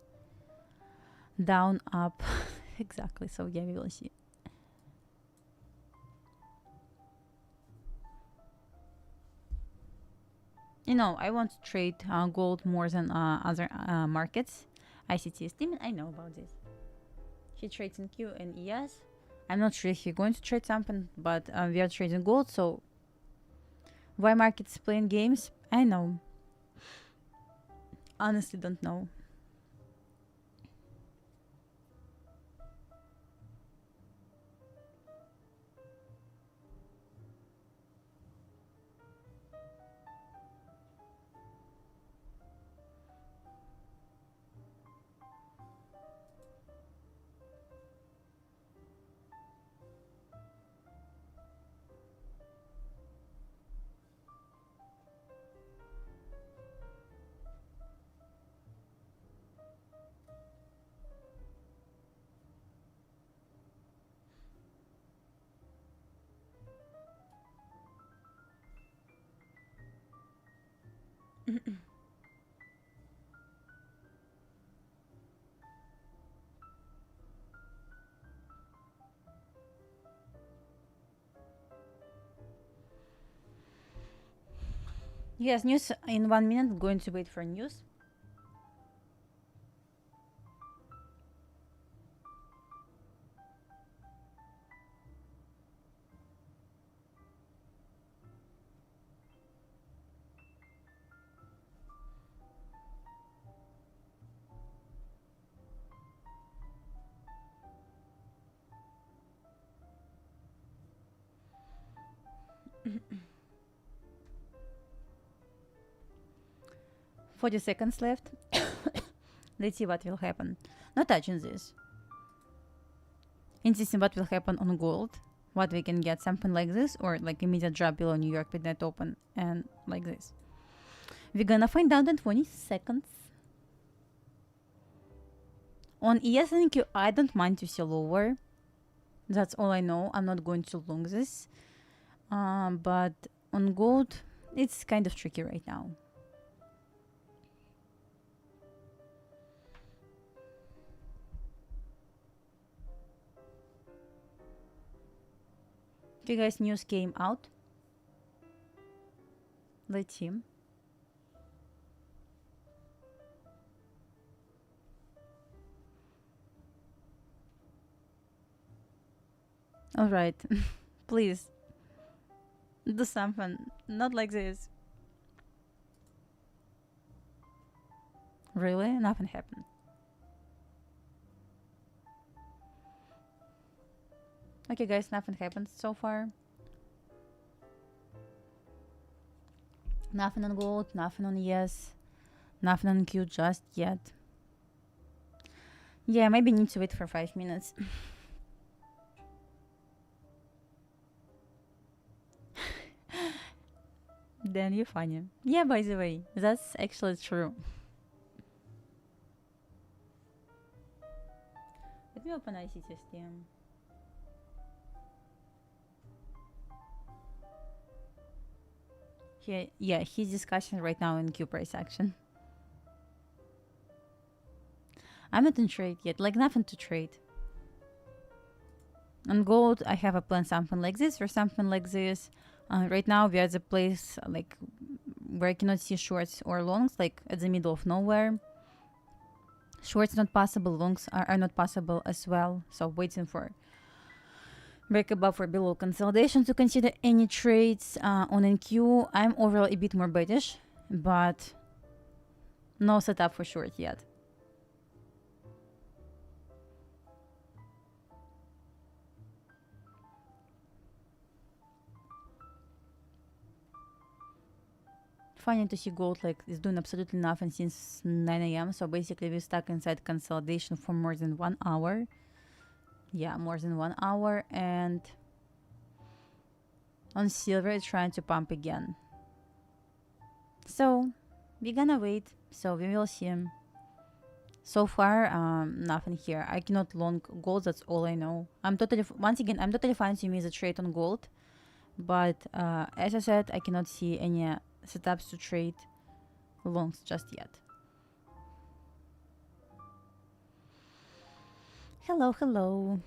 Down, up. Exactly. So yeah, we will see. You know, I want to trade gold more than other markets. ICT Steam, I know about this. He trades in Q and ES. I'm not sure if he's going to trade something, but we are trading gold. So why markets playing games? I know. Honestly, don't know. Yes, news in 1 minute. Going to wait for news. "40 seconds left." Let's see what will happen. Not touching this. Interesting what will happen on gold. What we can get, something like this, or like immediate drop below New York midnight open, and like this. We're gonna find out in 20 seconds. On ES and Q, I don't mind to see lower. That's all I know. I'm not going to long this. But on gold, it's kind of tricky right now. Okay, guys, news came out. Let's see. All right, please do something. Not like this. Really? Nothing happened. Okay, guys, nothing happened so far. Nothing on gold, nothing on yes, nothing on Q just yet. Yeah, maybe need to wait for 5 minutes. Then you're funny. Yeah, by the way, that's actually true. Let me open ICT system. Yeah, he's discussing right now in Q price action. I'm not in trade yet, like nothing to trade. On gold, I have a plan something like this or something like this. Right now, we are at the place like where I cannot see shorts or longs, like at the middle of nowhere. Shorts not possible, longs are not possible as well. So waiting for break above or below consolidation to consider any trades. On NQ, I'm overall a bit more bearish, but no setup for short yet. Funny to see gold like is doing absolutely nothing since 9 a.m. So basically we're stuck inside consolidation for more than 1 hour. Yeah, more than 1 hour. And on silver it's trying to pump again. So we're gonna wait. So we will see. So far, nothing here. I cannot long gold. That's all I know. I'm totally fine to miss a trade on gold, but as I said, I cannot see any setups to trade longs just yet. Hello, hello.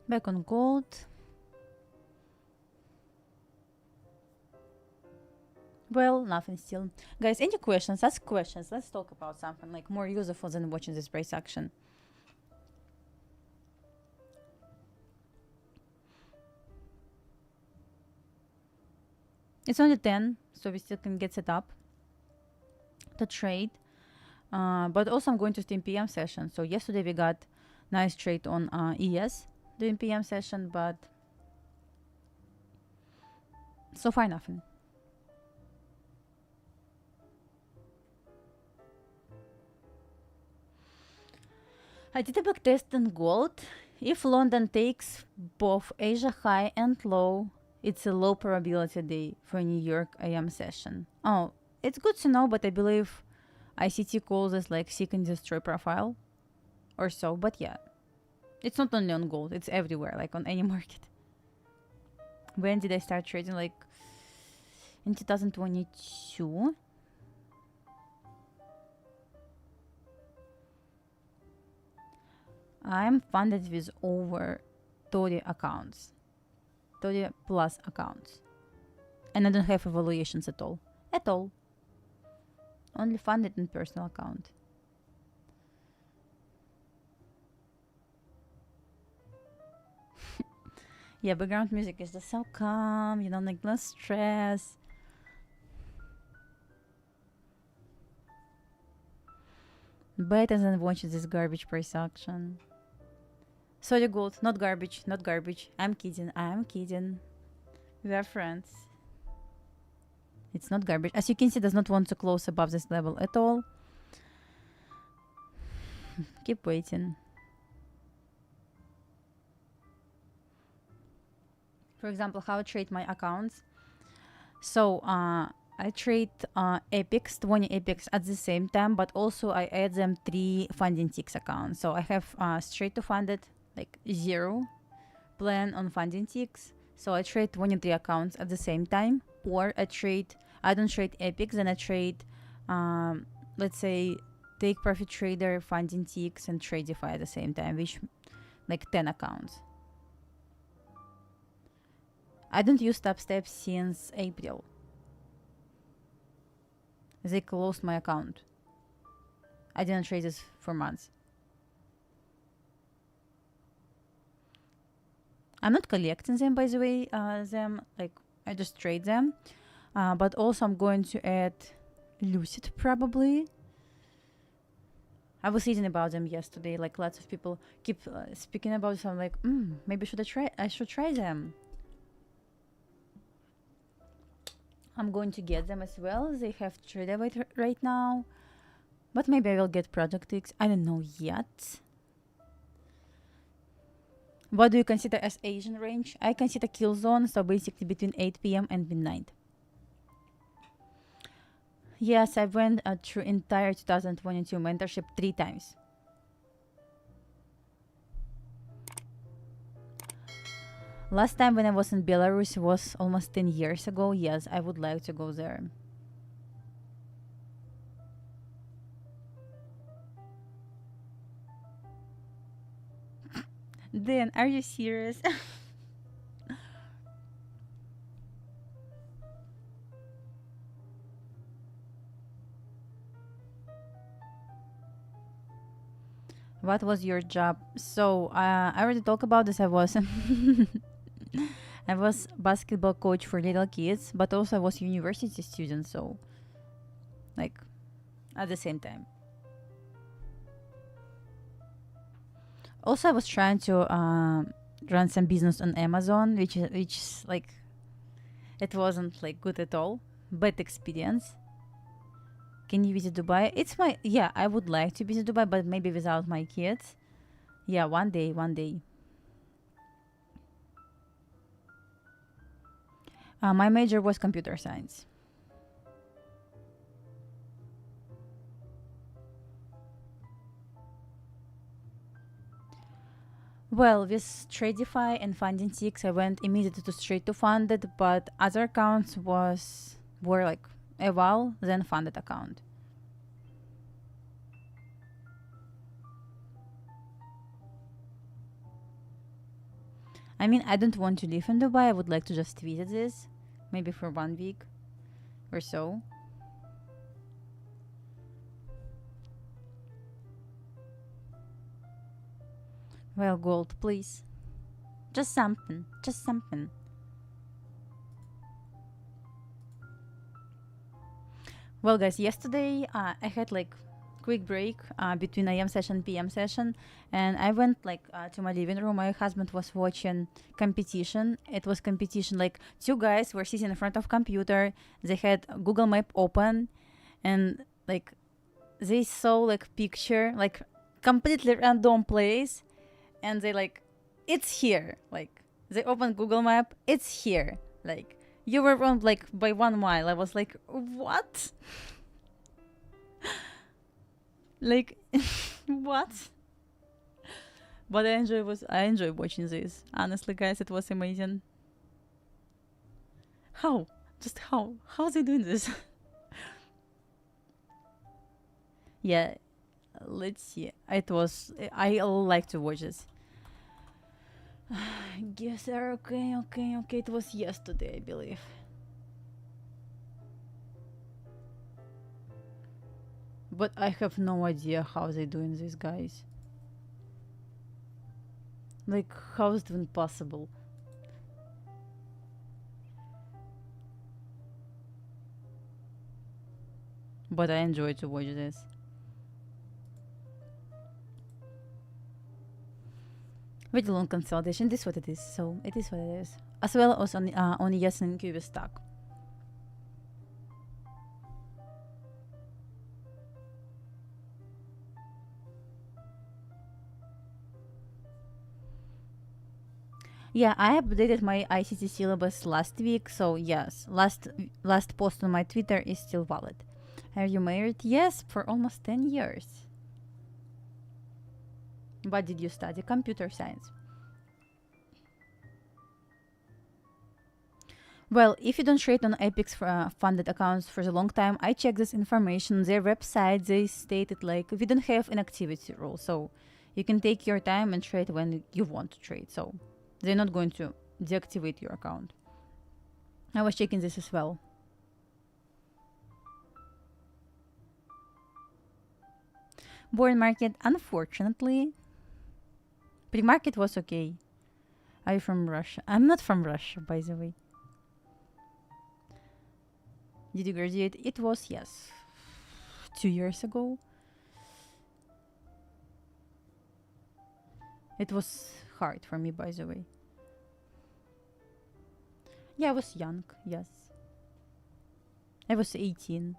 Back on gold. Well, nothing still. Guys, any questions? Ask questions. Let's talk about something like more useful than watching this price action. It's only 10, so we still can get set up to trade. But also I'm going to stream PM session. So yesterday we got nice trade on ES during PM session, but so far nothing. I did a back test in gold. If London takes both Asia high and low, it's a low probability day for New York AM session. Oh, it's good to know, but I believe ICT calls this like seek and destroy profile or so. But yeah, it's not only on gold, it's everywhere, like on any market. When did I start trading? Like in 2022. I'm funded with over 30 accounts, 30 plus accounts, and I don't have evaluations at all. At all. Only funded in personal account. Yeah, background music is just so calm, you know, like no stress. Better than watching this garbage price action. Sorry, gold, not garbage, not garbage. I'm kidding, I'm kidding. We are friends. It's not garbage. As you can see, does not want to close above this level at all. Keep waiting. For example, how I trade my accounts. So I trade epics, 20 epics at the same time, but also I add them 3 funding ticks accounts. So I have straight to funded, like 0 plan on funding ticks. So I trade 23 accounts at the same time, or I don't trade epics, then I trade, let's say, take profit trader, funding ticks, and Tradify at the same time, which like 10 accounts. I don't use Step since April. They closed my account. I didn't trade this for months. I'm not collecting them, by the way. I just trade them. But also I'm going to add Lucid probably. I was reading about them yesterday. Like lots of people keep speaking about it. So I'm like, maybe I should try them. I'm going to get them as well. They have TradeView right now. But maybe I will get Project X. I don't know yet. What do you consider as Asian range? I consider kill zone, so basically between 8 p.m. and midnight. Yes, I went through entire 2022 mentorship 3 times. Last time when I was in Belarus was almost 10 years ago. Yes, I would like to go there. Dan, are you serious? What was your job? So I already talked about this. I was I was basketball coach for little kids, but also I was university student. So like at the same time. Also, I was trying to run some business on Amazon, which is like it wasn't like good at all. Bad experience. Can you visit Dubai? I would like to visit Dubai, but maybe without my kids. Yeah, one day. My major was computer science. Well, with Tradify and Funding 6, I went immediately to straight to funded, but other accounts were like a while, then funded account. I mean, I don't want to live in Dubai. I would like to just visit this, maybe for 1 week or so. Well, gold, please. Just something. Just something. Well, guys, yesterday I had like quick break between AM session, PM session, and I went like to my living room. My husband was watching competition. It was competition like 2 guys were sitting in front of computer. They had Google Map open, and like they saw like picture like completely random place, and they like it's here. Like they opened Google Map, it's here. Like you were wrong like by 1 mile. I was like, what? Like what? But I enjoy watching this. Honestly, guys, it was amazing. How? Just how? How are they doing this? Yeah, let's see. I like to watch this. Geoguessr, okay. It was yesterday, I believe. But I have no idea how they're doing this, guys. Like, how is it even possible? but I enjoy to watch this. Very long consolidation. This is what it is. So it is what it is. As well as on yes and QB stock. Yeah, I updated my ICT syllabus last week, so yes, last post on my Twitter is still valid. Are you married? Yes, for almost 10 years. What did you study? Computer science. Well, if you don't trade on Epic's funded accounts for a long time, I checked this information. Their website, they stated like we don't have an activity rule, so you can take your time and trade when you want to trade. So they're not going to deactivate your account. I was checking this as well. Board market, unfortunately. Pre-market was okay. Are you from Russia? I'm not from Russia, by the way. Did you graduate? It was, yes, 2 years ago. It was hard for me, by the way. Yeah, I was young, yes. I was 18.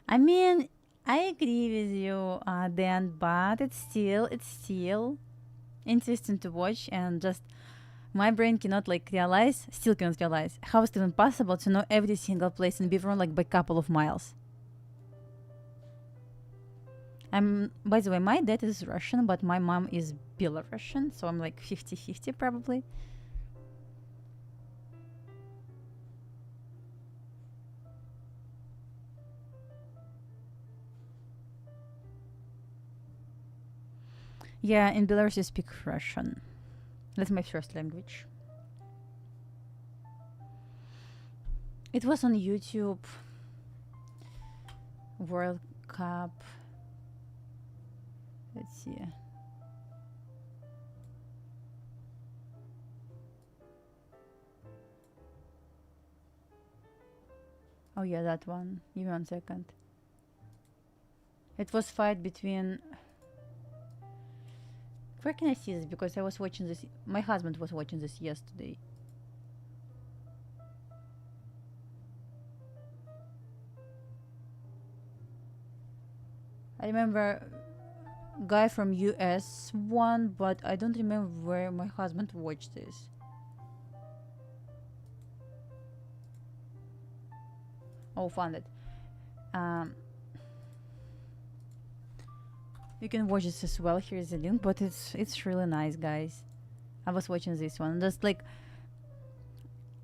I mean, I agree with you, Dan, but it's still interesting to watch, and just my brain cannot still cannot realize how it's even possible to know every single place in Beaver like by couple of miles. By the way, my dad is Russian, but my mom is Belarusian, so I'm like 50-50 probably. Yeah, in Belarus you speak Russian. That's my first language. It was on YouTube. World Cup. Let's see. Oh yeah, that one. Give me 1 second. It was fight between... Where can I see this? Because I was watching this... My husband was watching this yesterday. I remember guy from US won, but I don't remember where my husband watched this. Oh, found it. You can watch this as well. Here's the link, but it's really nice, guys. I was watching this one. Just like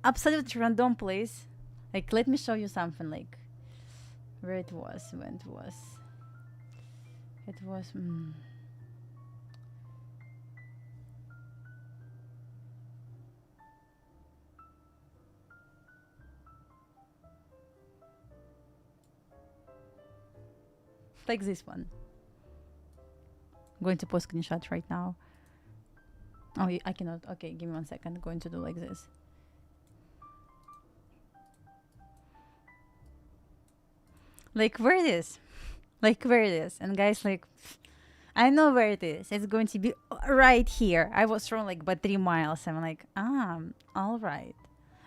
absolute random place. Like, let me show you something. Like where it was, when it was. It was. Like this one. I'm going to post screenshot right now. Oh, I cannot. Okay, give me 1 second. I'm going to do like this. Like where it is. Like where it is. And guys, like, I know where it is. It's going to be right here. I was wrong like by 3 miles. I'm like, all right.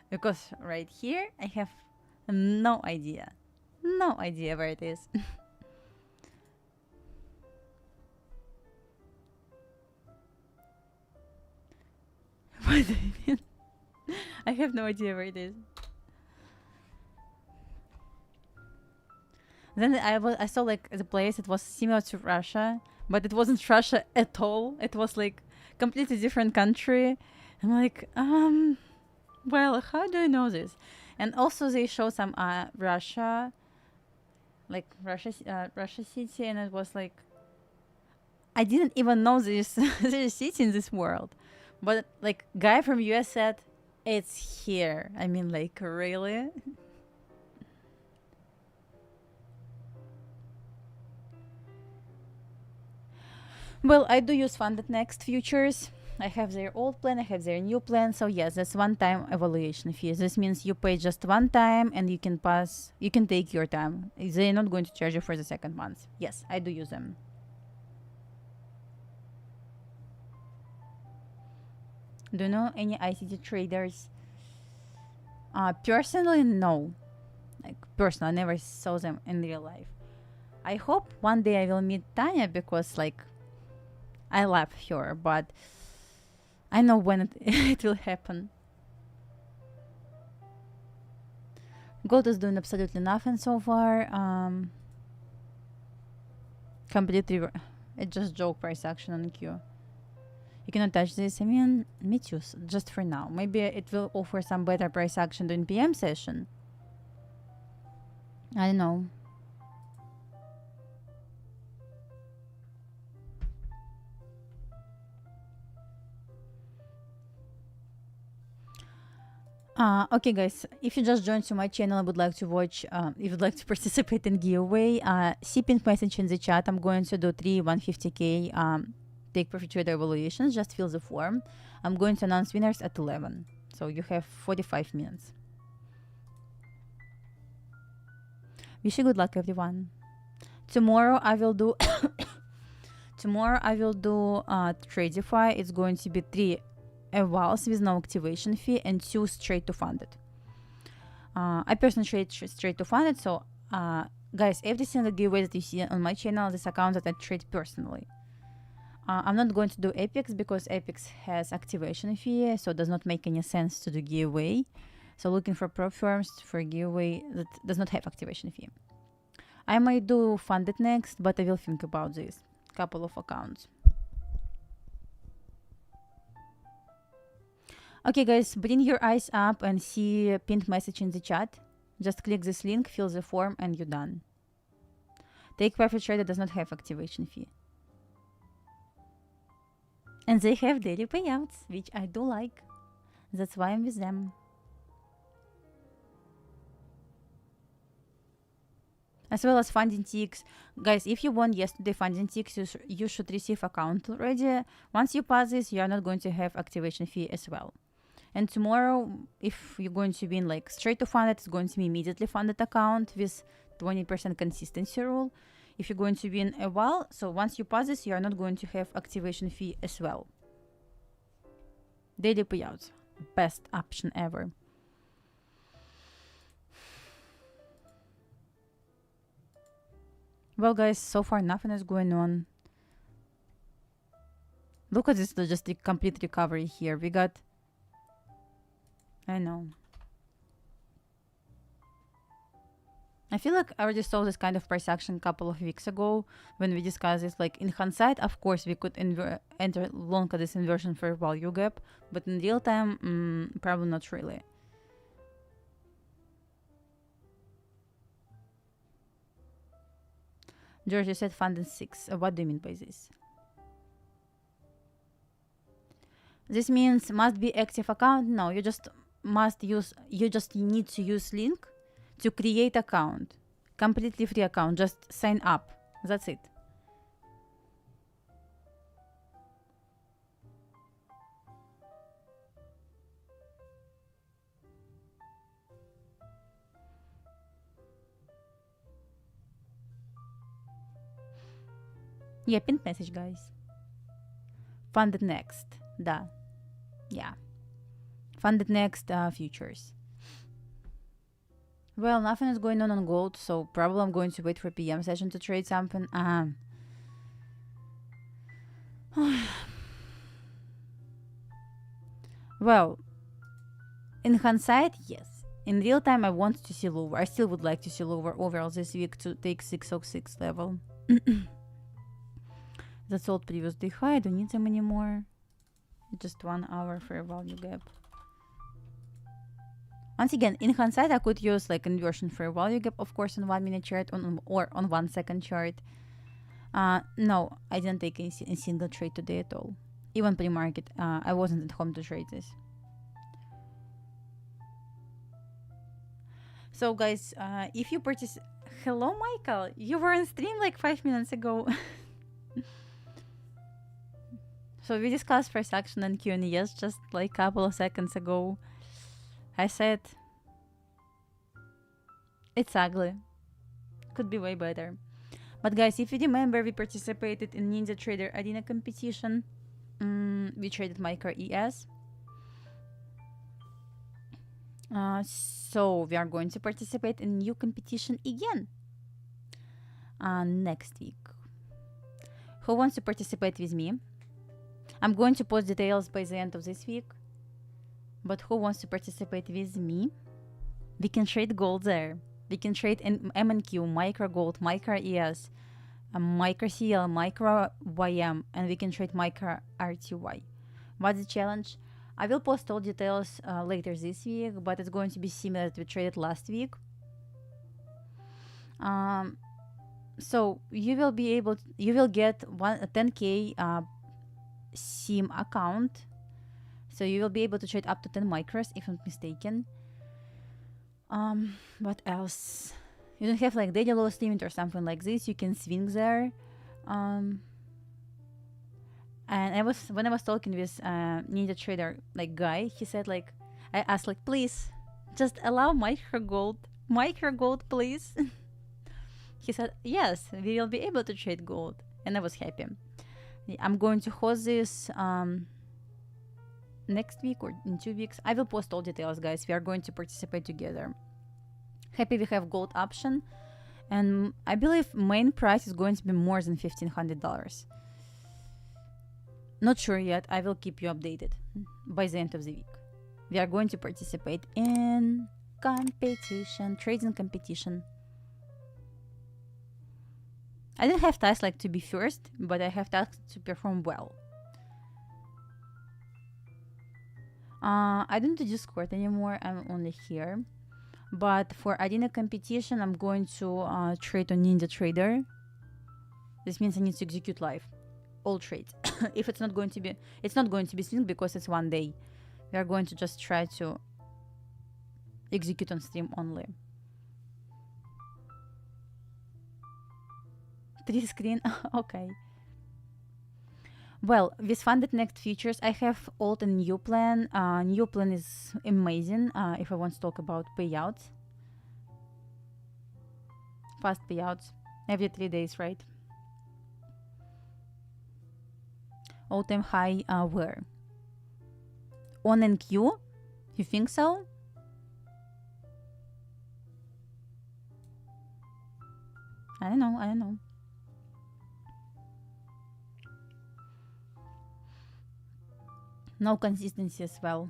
Because right here, I have no idea. No idea where it is. What do you mean? I have no idea where it is. Then I saw like the place. It was similar to Russia, but it wasn't Russia at all. It was like completely different country. I'm like, well, how do I know this? And also they show some Russia, like Russia city, and it was like I didn't even know this this city in this world, but like guy from US said it's here. I mean, like really. Well, I do use Funded Next futures. I have their old plan, I have their new plan. So yes, that's one-time evaluation fee. This means you pay just one time and you can pass, you can take your time. They're not going to charge you for the second month. Yes, I do use them. Do you know any ICT traders? Personally, no. Like, personally, I never saw them in real life. I hope one day I will meet Tanya because, like, I love her, but I know when it will happen. Gold is doing absolutely nothing so far. Completely, it just joke price action on Q. You cannot touch this. I mean, me too, just for now. Maybe it will offer some better price action during PM session. I don't know. Okay, guys, if you just joined to my channel and would like to watch, if you'd like to participate in giveaway, see pinned message in the chat. I'm going to do 3 150k take profit trader evaluations. Just fill the form. I'm going to announce winners at 11. So you have 45 minutes. Wish you good luck, everyone. Tomorrow I will do Tradify. It's going to be 3 evals with no activation fee and 2 straight to funded. I personally trade straight to funded. So guys, every single giveaway that you see on my channel, this account that I trade personally. I'm not going to do Apex because Apex has activation fee, so it does not make any sense to do giveaway. So looking for prop firms for giveaway that does not have activation fee. I might do funded next, but I will think about this. Couple of accounts. Okay, guys, bring your eyes up and see a pinned message in the chat. Just click this link, fill the form, and you're done. Take profit trader does not have activation fee. And they have daily payouts, which I do like. That's why I'm with them. As well as funding ticks. Guys, if you won yesterday funding ticks, you should receive account already. Once you pass this, you are not going to have activation fee as well. And tomorrow, if you're going to win like straight to funded, it's going to be immediately funded account with 20% consistency rule. If you're going to win a while, so once you pass this, you are not going to have activation fee as well. Daily payouts, best option ever. Well, guys, so far nothing is going on. Look at this logistic complete recovery here. We got, I know. I feel like I already saw this kind of price action a couple of weeks ago when we discussed this. Like in hindsight, of course, we could enter long at this inversion fair value gap, but in real time, probably not really. George, you said funded 6. What do you mean by this? This means must be active account? No, you just must use, you just need to use link to create account. Completely free account. Just sign up. That's it. Yeah, pinned message, guys. Funded next. Da. Yeah. Funded next futures. Well, nothing is going on gold, so probably I'm going to wait for PM session to trade something. Well, in hindsight, yes. In real time, I want to see lower. I still would like to see lower overall this week to take 606 level. That's all previous day high. I don't need them anymore. Just 1 hour fair value gap. Once again, in hindsight, I could use like inversion fair value gap, of course, on 1 minute chart or on 1 second chart. No, I didn't take a single trade today at all. Even pre-market, I wasn't at home to trade this. So guys, if you hello Michael, you were on stream like 5 minutes ago. So we discussed first action and Q&A, yes, just like a couple of seconds ago. I said it's ugly. Could be way better. But guys, if you remember, we participated in Ninja Trader Arena competition. We traded Micro ES. So we are going to participate in new competition again next week. Who wants to participate with me? I'm going to post details by the end of this week. But who wants to participate with me? We can trade gold there. We can trade in MNQ, Micro Gold, Micro ES, Micro CL, Micro YM, and we can trade Micro RTY. What's the challenge? I will post all details later this week, but it's going to be similar to we traded last week. So you will be able to, you will get a 10k SIM account. So you will be able to trade up to 10 micros, if I'm not mistaken. What else? You don't have like daily loss limit or something like this. You can swing there. And when I was talking with Ninja Trader like guy, he said like, I asked like, please, just allow micro gold, please. He said yes, we will be able to trade gold, and I was happy. I'm going to host this next week or in 2 weeks. I will post all details, guys. We are going to participate together. Happy we have gold option, and I believe main price is going to be more than $1,500. Not sure yet. I will keep you updated by the end of the week. We are going to participate in competition, trading competition. I didn't have tasks like to be first, but I have tasks to perform well. I don't do Discord anymore. I'm only here. But for Arena competition, I'm going to trade on Ninja Trader. This means I need to execute live all trades. If it's not going to be, it's not going to be streamed because it's 1 day. We are going to just try to execute on stream only. 3 screen. Okay. Well, with funded next features, I have old and new plan. New plan is amazing. If I want to talk about payouts, fast payouts every 3 days, right? All-time high where? On NQ? You think so? I don't know. No consistency as well.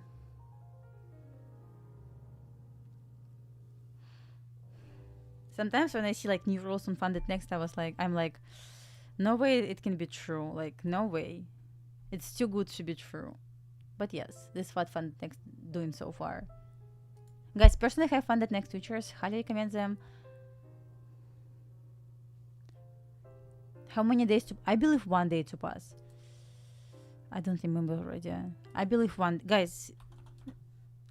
Sometimes when I see like new rules on funded next, I'm like, no way it can be true. Like, no way. It's too good to be true. But yes, this is what funded next doing so far. Guys, personally I have funded next features. Highly recommend them. How many days to... I believe 1 day to pass. I don't remember already. I believe one. Guys,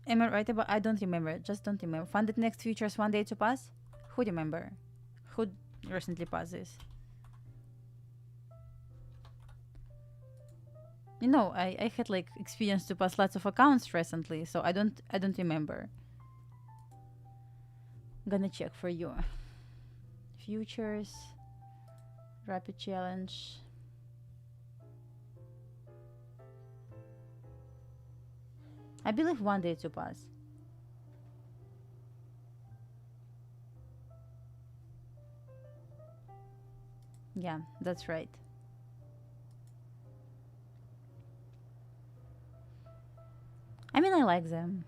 am I right about... I don't remember. Just don't remember. Funded next features 1 day to pass? Who remember? Who recently passed this? You know, I had like experience to pass lots of accounts recently, so I don't remember. Gonna check for you. Futures, rapid challenge. I believe 1 day to pass. Yeah, that's right. I mean, I like them.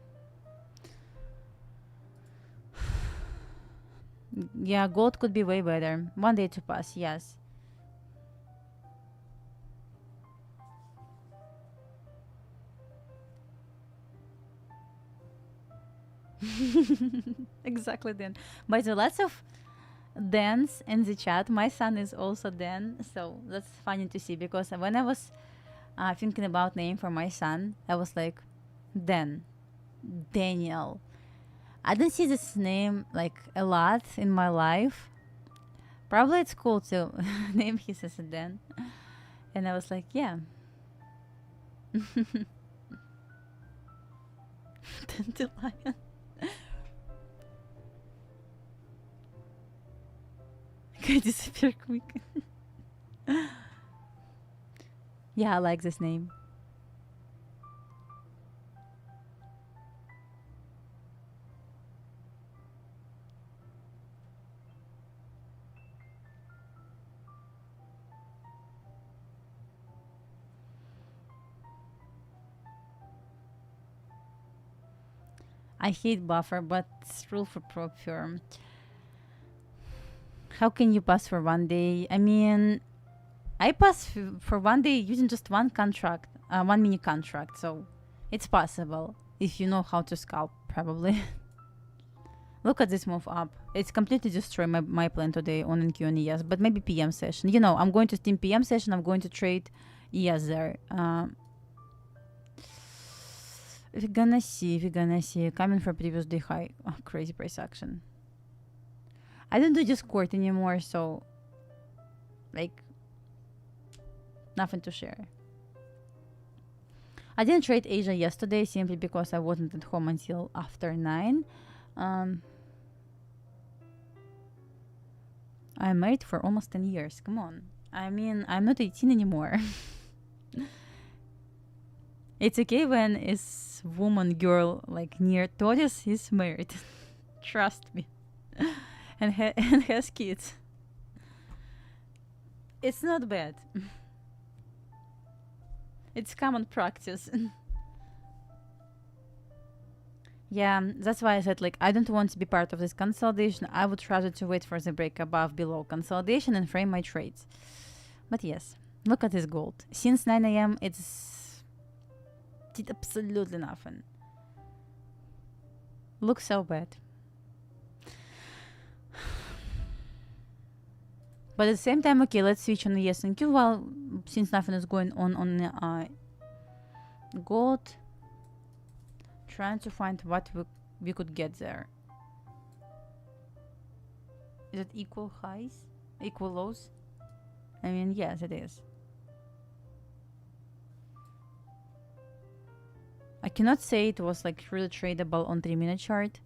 Yeah, gold could be way better. 1 day to pass, yes. Exactly, Dan. But there's lots of Dans in the chat. My son is also Dan, so that's funny to see because when I was thinking about name for my son, I was like, Daniel. I don't see this name like a lot in my life. Probably it's cool to name his as a Dan. And I was like, yeah, Dandelion. Okay, disappear quick. Yeah, I like this name. I hate buffer, but it's rule for prop firm. How can you pass for 1 day? I mean, I pass for 1 day using just one contract, one mini contract. So it's possible if you know how to scalp, probably. Look at this move up. It's completely destroyed my plan today on NQ and ES, but maybe PM session. You know, I'm going to Steam PM session. I'm going to trade ES there. We're gonna see. Coming for previous day high. Oh, crazy price action. I don't do Discord anymore, so like nothing to share. I didn't trade Asia yesterday simply because I wasn't at home until after 9. I'm married for almost 10 years. Come on. I mean, I'm not 18 anymore. It's okay when it's woman, girl, like near 30s is married. Trust me. and has kids. It's not bad. It's common practice. Yeah, that's why I said, like, I don't want to be part of this consolidation. I would rather to wait for the break above below consolidation and frame my trades. But yes, look at this gold. Since 9 a.m. it's did absolutely nothing. Looks so bad. But at the same time, okay, let's switch on the yes and Q. Well, since nothing is going on gold, trying to find what we could get there. Is it equal highs? Equal lows? I mean, yes, it is. I cannot say it was like really tradable on 3-minute chart.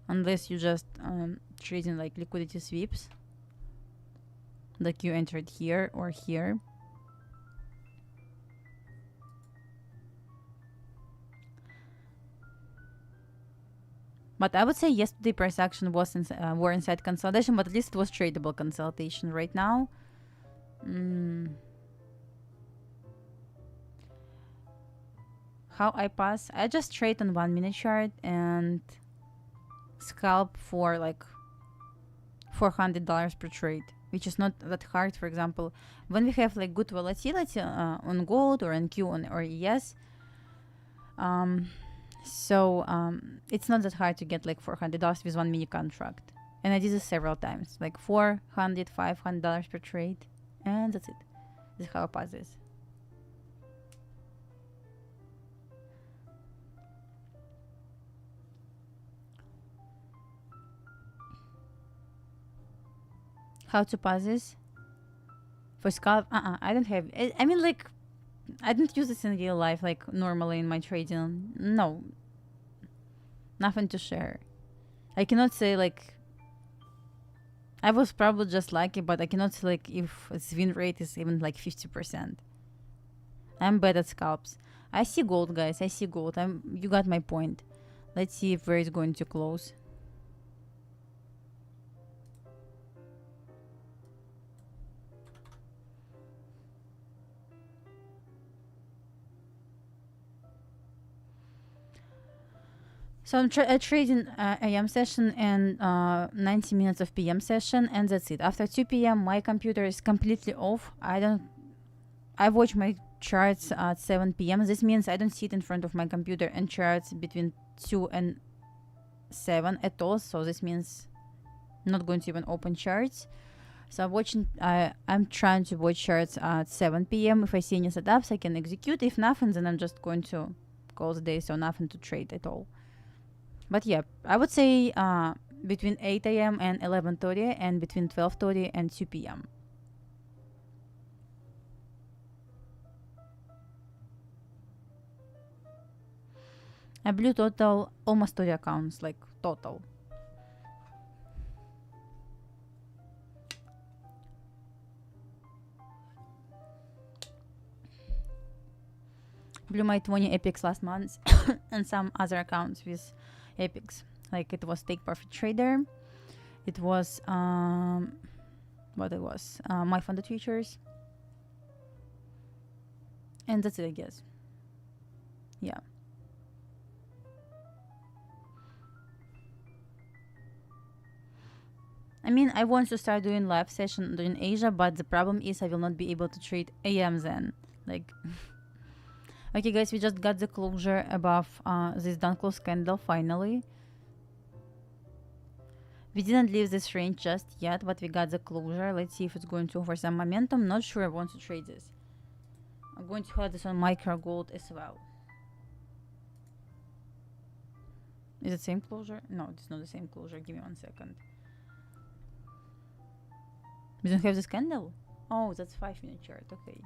Unless you just trading like liquidity sweeps. Like you entered here or here. But I would say yesterday price action was were inside consolidation, but at least it was tradable consolidation right now. How I pass? I just trade on 1-minute chart and scalp for like $400 per trade, which is not that hard. For example, when we have like good volatility on gold or NQ or ES, it's not that hard to get like $400 with 1 mini contract. And I did this several times, like $400, $500 per trade, and that's it. This is how I pass this. How to pass this? For scalp? I don't have. I mean, like, I don't use this in real life, like normally in my trading. No, nothing to share. I cannot say like. I was probably just lucky, but I cannot say like if its win rate is even like 50%. I'm bad at scalps. I see gold, guys. I see gold. You got my point. Let's see if where it's going to close. So I'm trading AM session and 90 minutes of PM session, and that's it. After 2 PM, my computer is completely off. I watch my charts at 7 PM. This means I don't sit in front of my computer and charts between 2 and 7 at all. So this means I'm not going to even open charts. So I'm trying to watch charts at 7 PM. If I see any setups, I can execute. If nothing, then I'm just going to call the day. So nothing to trade at all. But yeah, I would say between 8 a.m. and 11:30 and between 12:30 and 2 p.m. I blew total almost 30 accounts, like total. Blew my 20 epics last month and some other accounts with epics. Like it was Take Profit Trader. It was what it was, my funded futures. And that's it, I guess. Yeah. I mean, I want to start doing live session in Asia, but the problem is I will not be able to trade AM then. Like, okay, guys, we just got the closure above this down close candle finally. We didn't leave this range just yet, but we got the closure. Let's see if it's going to offer some momentum. Not sure I want to trade this. I'm going to have this on micro gold as well. Is it same closure? No, it's not the same closure. Give me 1 second. We don't have this candle. Oh, that's 5-minute chart. Okay.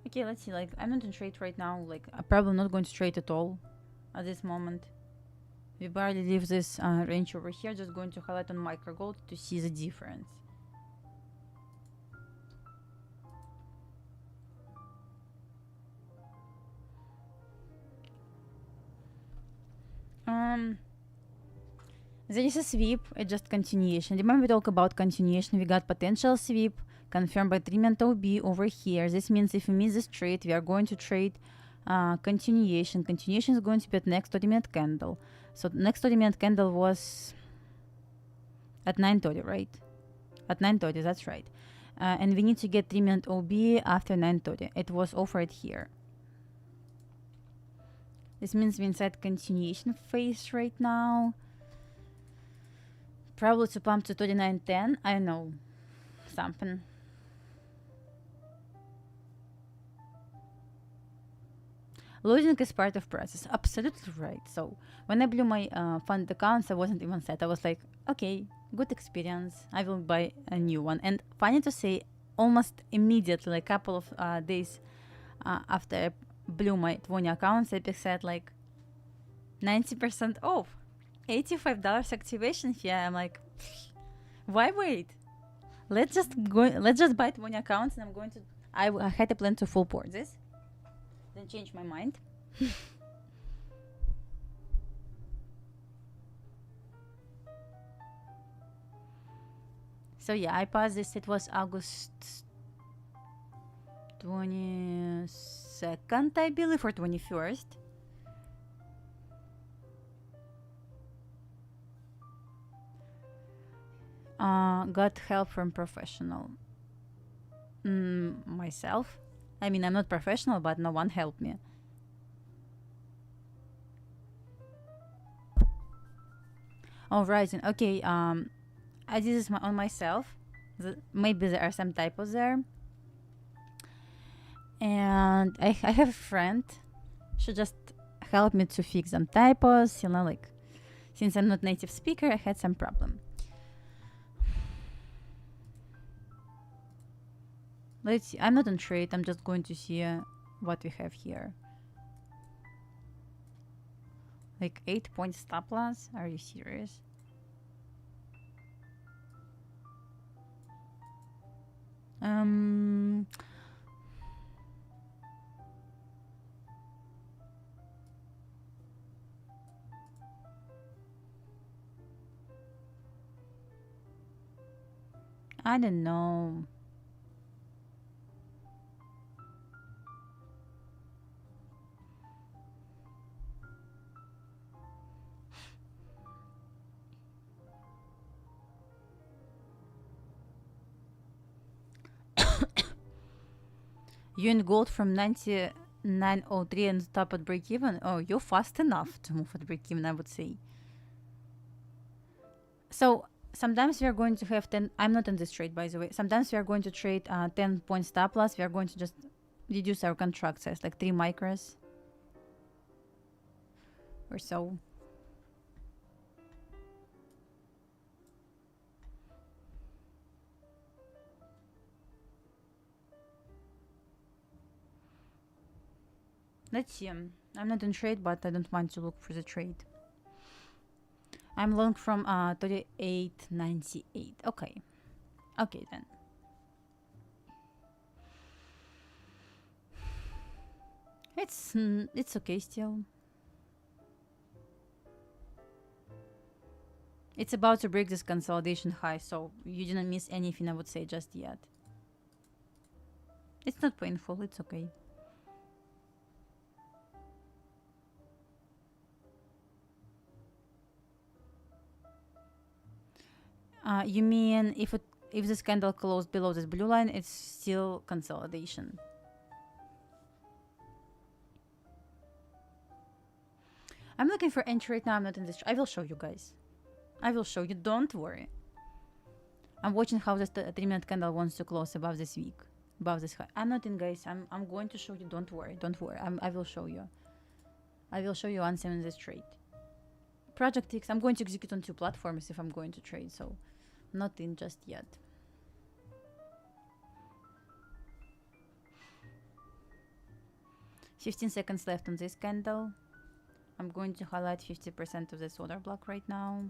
Okay, let's see. Like, I'm not in trade right now. Like, I'm probably not going to trade at all at this moment. We barely leave this range over here. Just going to highlight on micro gold to see the difference. There is a sweep, it's just continuation. Remember we talk about continuation, we got potential sweep confirmed by 3-minute OB over here. This means if we miss this trade, we are going to trade continuation. Continuation is going to be at next 30-minute candle. So next 30-minute candle was at 9:30, right? At 9:30, that's right. And we need to get 3-minute OB after 9:30. It was offered here. This means we're inside continuation phase right now. Probably to pump to 39.10. I know. Something. Losing is part of process. Absolutely right. So when I blew my fund accounts, I wasn't even set. I was like, okay, good experience. I will buy a new one. And funny to say, almost immediately, like a couple of days after I blew my 20 accounts, Epic said like 90% off. $85 activation fee. I'm like, why wait? Let's just buy 20 accounts, and I'm going to. I had a plan to full port this, then change my mind. So yeah, I passed this. It was August 22nd, I believe, or 21st. Got help from professional. Myself. I mean, I'm not professional, but no one helped me. Oh, right. Okay. I did this on myself. Maybe there are some typos there. And I have a friend. She just helped me to fix some typos. You know, like, since I'm not native speaker, I had some problem. Let's see. I'm not on trade. I'm just going to see what we have here. Like 8-point stop loss? Are you serious? I don't know. You in gold from 99.03 and stop at break even? Oh, you're fast enough to move at break even, I would say. So sometimes we are going to have 10. I'm not in this trade, by the way. Sometimes we are going to trade 10-point stop loss. We are going to just reduce our contract size, like 3 micros or so. Let's see. I'm not in trade, but I don't mind to look for the trade. I'm long from 38.98. Okay. Okay then. It's okay still. It's about to break this consolidation high, so you didn't miss anything, I would say, just yet. It's not painful, it's okay. You mean if this candle closed below this blue line, it's still consolidation. I'm looking for entry right now. I'm not in this. I will show you guys. I will show you. Don't worry. I'm watching how this 3-minute candle wants to close above this week, above this high. I'm not in, guys. I'm going to show you. Don't worry. Don't worry. I will show you. I will show you once I'm in this trade. Project X. I'm going to execute on 2 platforms if I'm going to trade. So, not in just yet. $15 seconds left on this candle. I'm going to highlight 50% of this order block right now.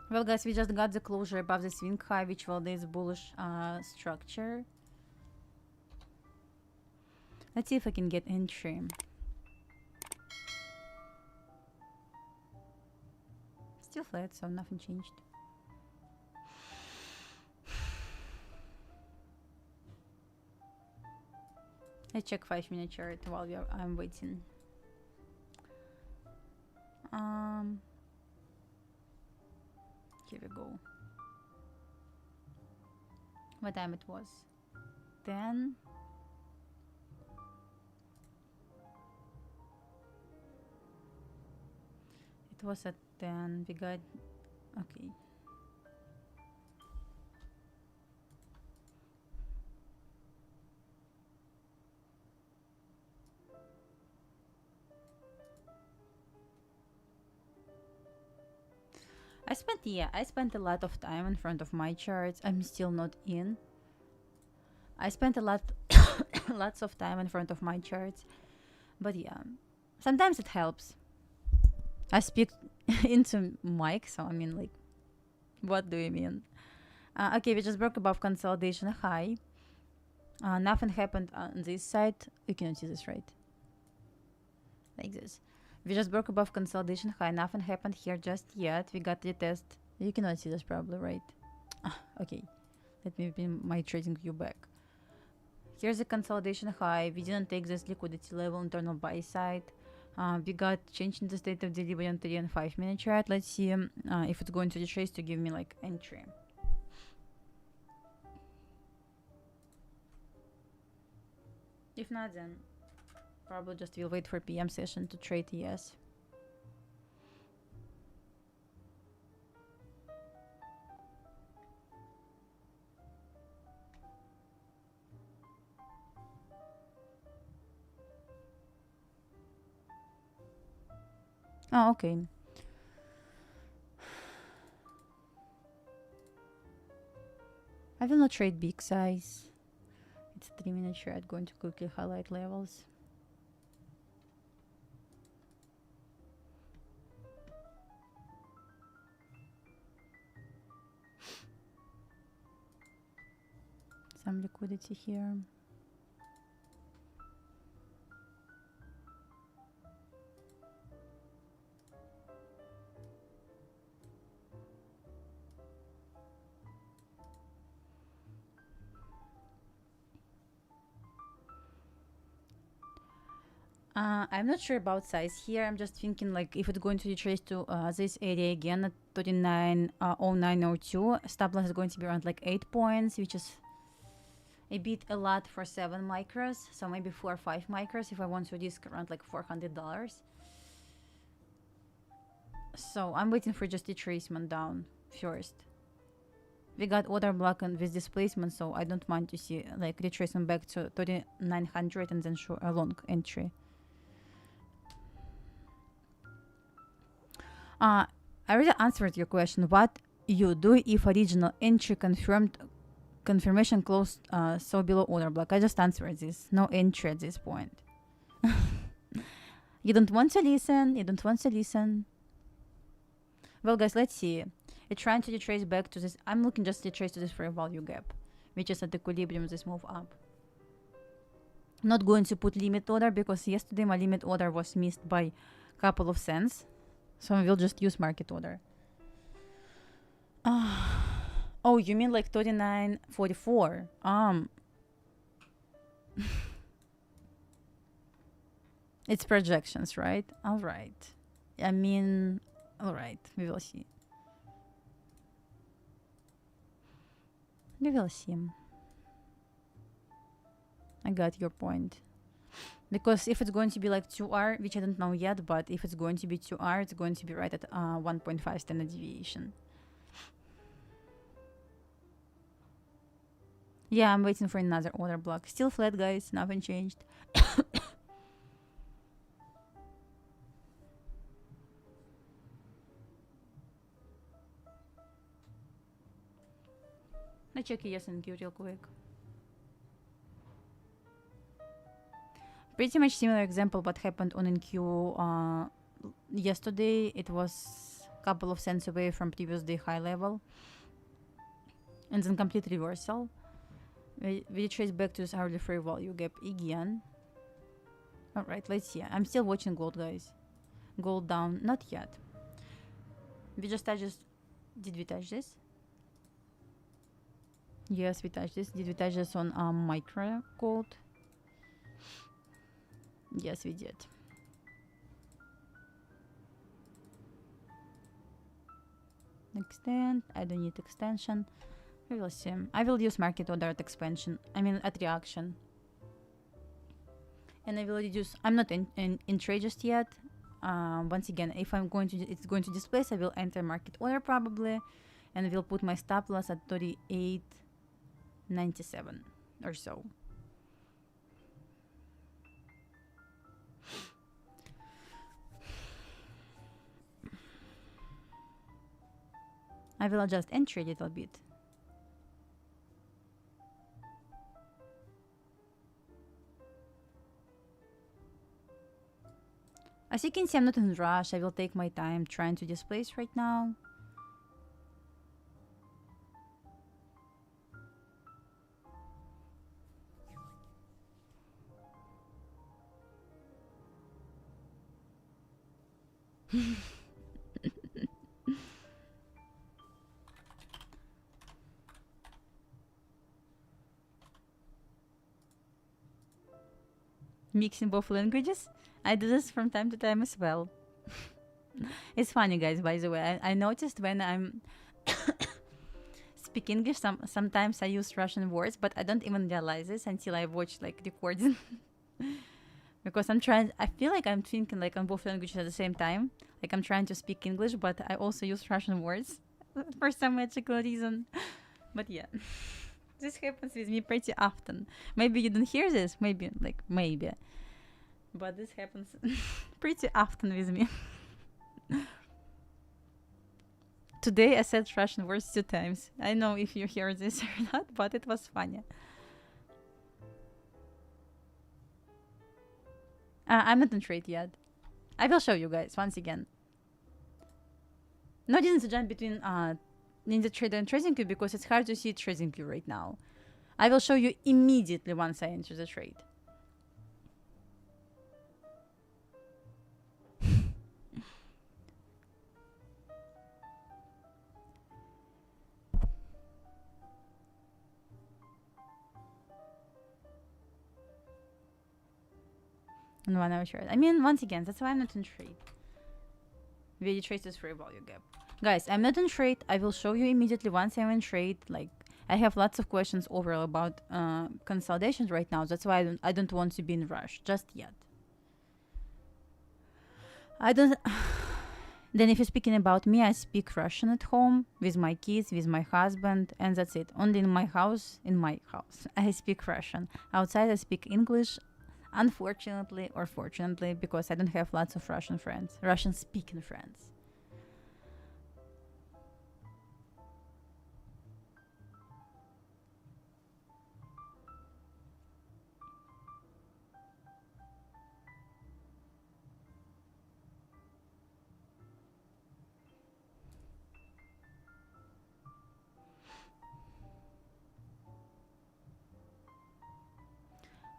Well, guys, we just got the closure above the swing high, which validates bullish structure. Let's see if I can get entry. Still flat, so nothing changed. I check 5-minute chart while I'm waiting. Here we go. What time it was? 10. It was at 10. We got okay. I spent a lot of time in front of my charts. I'm still not in. I spent lots of time in front of my charts. But yeah, sometimes it helps. I speak into mic, so I mean, like, what do you mean? Okay, we just broke above consolidation high. Nothing happened on this side. You cannot see this, right? Like this. We just broke above consolidation high. Nothing happened here just yet. We got the test. You cannot see this probably, right? Okay. Let me bring my TradingView back. Here's the consolidation high. We didn't take this liquidity level internal buy side. We got change in the state of delivery on 3 and 5-minute chart. Let's see if it's going to retrace to give me like entry. If not, then probably just will wait for PM session to trade ES. Oh, okay. I will not trade big size. It's 3-minute chart. Going to quickly highlight levels. Some liquidity here. I'm not sure about size here. I'm just thinking like if it's going to retrace to this area again at 39.0902, stop loss is going to be around like 8 points, which is a lot for 7 micros. So maybe 4 or 5 micros if I want to risk around like $400. So I'm waiting for just retracement down first. We got order block and with displacement, so I don't mind to see like retracement back to 3900 and then show a long entry. I already answered your question. What you do if original entry confirmation closed so below order block? I just answered this. No entry at this point. You don't want to listen. You don't want to listen. Well, guys, let's see. It's trying to retrace back to this. I'm looking just to retrace to this fair value gap, which is at equilibrium with this move up. Not going to put limit order because yesterday my limit order was missed by a couple of cents. So I will just use market order. Oh, you mean like 39.44? It's projections, right? All right. I mean, all right. We will see. We will see. I got your point. Because if it's going to be like 2R, which I don't know yet, but if it's going to be 2R, it's going to be right at 1.5 standard deviation. Yeah, I'm waiting for another order block. Still flat, guys. Nothing changed. Let's check ES&Q real quick. Pretty much similar example what happened on NQ yesterday. It was a couple of cents away from previous day high level. And then complete reversal. We trace back to this hourly fair value gap again. Alright, let's see. I'm still watching gold, guys. Gold down. Not yet. We just touched this. Did we touch this? Yes, we touched this. Did we touch this on micro gold? Yes, we did. Extend. I don't need extension. We will see. I will use market order at expansion. I mean at reaction. And I will reduce. I'm not in trade just yet. Once again, if it's going to displace, I will enter market order probably, and will put my stop loss at 38.97 or so. I will adjust entry a little bit. As you can see, I'm not in a rush. I will take my time trying to displace right now. Mixing both languages? I do this from time to time as well. It's funny, guys, by the way. I noticed when I'm speak English, sometimes I use Russian words, but I don't even realize this until I watch like recording. Because I feel like I'm thinking like on both languages at the same time. Like I'm trying to speak English, but I also use Russian words for some magical reason. But yeah, this happens with me pretty often. Maybe you don't hear this, maybe. But this happens pretty often with me. Today I said Russian words 2 times. I don't know if you hear this or not, but it was funny. I'm not in trade yet. I will show you guys once again. No reason to jump between NinjaTrader and TradingView because it's hard to see TradingView right now. I will show you immediately once I enter the trade. In 1 hour chart. I mean, once again, that's why I'm not in trade. We trace this fair value gap. Guys, I'm not in trade. I will show you immediately once I'm in trade. Like, I have lots of questions overall about consolidations right now. That's why I don't want to be in a rush just yet. I don't... Then if you're speaking about me, I speak Russian at home with my kids, with my husband, and that's it. Only in my house, I speak Russian. Outside, I speak English. Unfortunately or fortunately, because I don't have lots of Russian friends, Russian-speaking friends.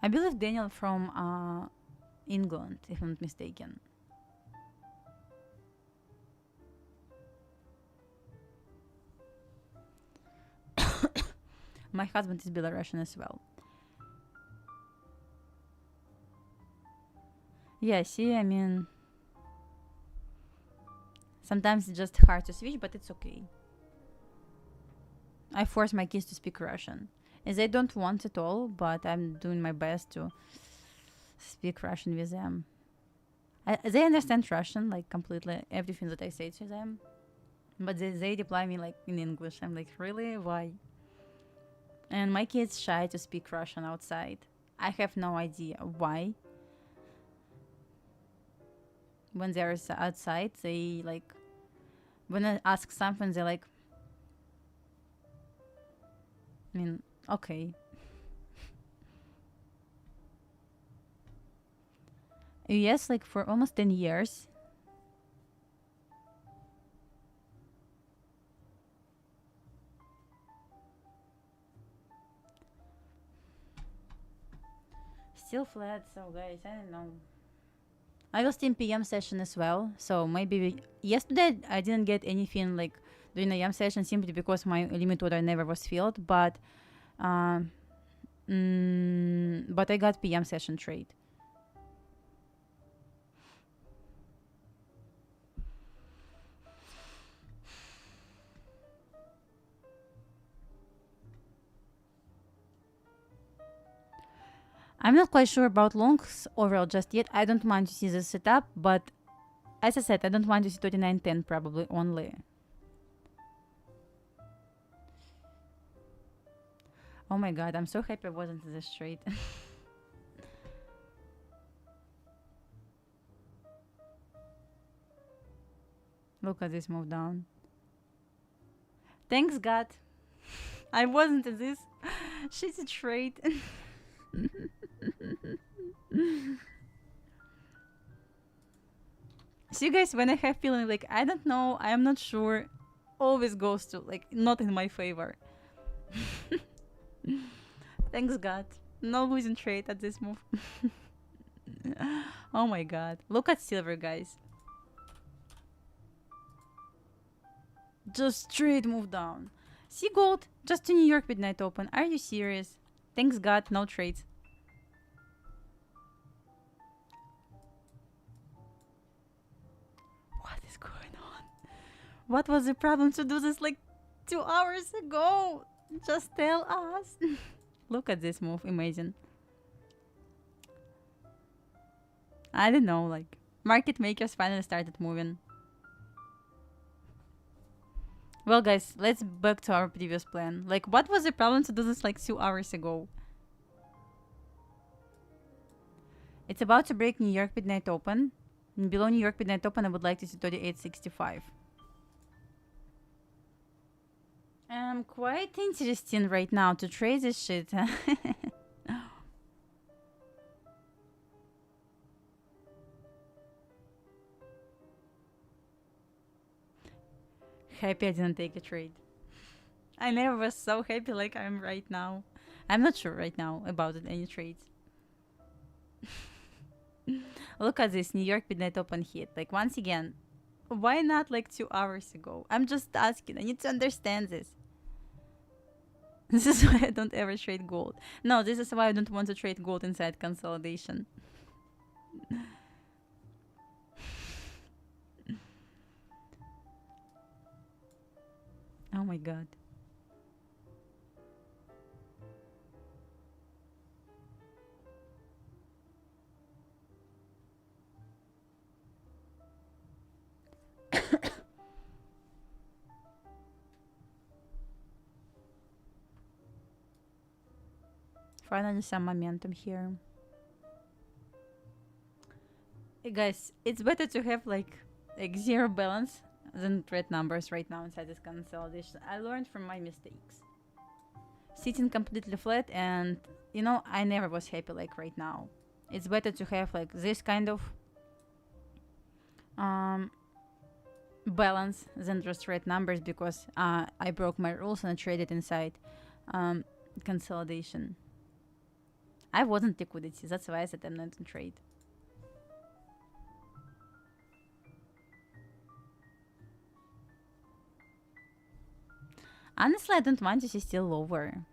I believe Daniel from England, if I'm not mistaken. My husband is Belarusian as well. Yeah, see, I mean, sometimes it's just hard to switch, but it's okay. I force my kids to speak Russian. As they don't want it all, but I'm doing my best to speak Russian with them. They understand Russian, like completely, everything that I say to them. But they reply me like in English. I'm like, really? Why? And my kids shy to speak Russian outside. I have no idea why. When they're outside, they like, when I ask something, they're like, I mean, okay. Yes, like for almost 10 years. Still flat, so guys, I don't know. I was in PM session as well, so maybe yesterday I didn't get anything like during the AM session simply because my limit order never was filled, but I got PM session trade. I'm not quite sure about longs overall just yet. I don't mind to see the setup, but as I said, I don't want to see 29.10 probably only. Oh my god, I'm so happy I wasn't this trade. Look at this move down. Thanks God. I wasn't in this shitty trade. See guys, when I have feeling like I don't know, I am not sure, always goes to like not in my favor. Thanks God. No losing trade at this move. Oh my god. Look at silver guys. Just straight move down. See gold, just to New York midnight open. Are you serious? Thanks God, no trades. What is going on? What was the problem to do this like 2 hours ago? Just tell us. Look at this move, amazing. I don't know, like market makers finally started moving. Well guys, let's back to our previous plan. Like what was the problem to do this like 2 hours ago? It's about to break New York midnight open. And below New York midnight open, I would like to see 38.65. Quite interesting right now to trade this shit. Happy I didn't take a trade. I never was so happy like I am right now. I'm not sure right now about any trades. Look at this New York midnight open hit. Like once again, why not like 2 hours ago? I'm just asking. I need to understand this. This is why I don't ever trade gold. No, this is why I don't want to trade gold inside consolidation. Oh my god. Finally some momentum here. Hey guys, it's better to have like zero balance than red numbers right now inside this consolidation. I learned from my mistakes. Sitting completely flat and you know, I never was happy like right now. It's better to have like this kind of balance than just red numbers because I broke my rules and I traded inside consolidation. I wasn't liquidity. That's why I said I'm not in trade. Honestly, I don't want to see still lower.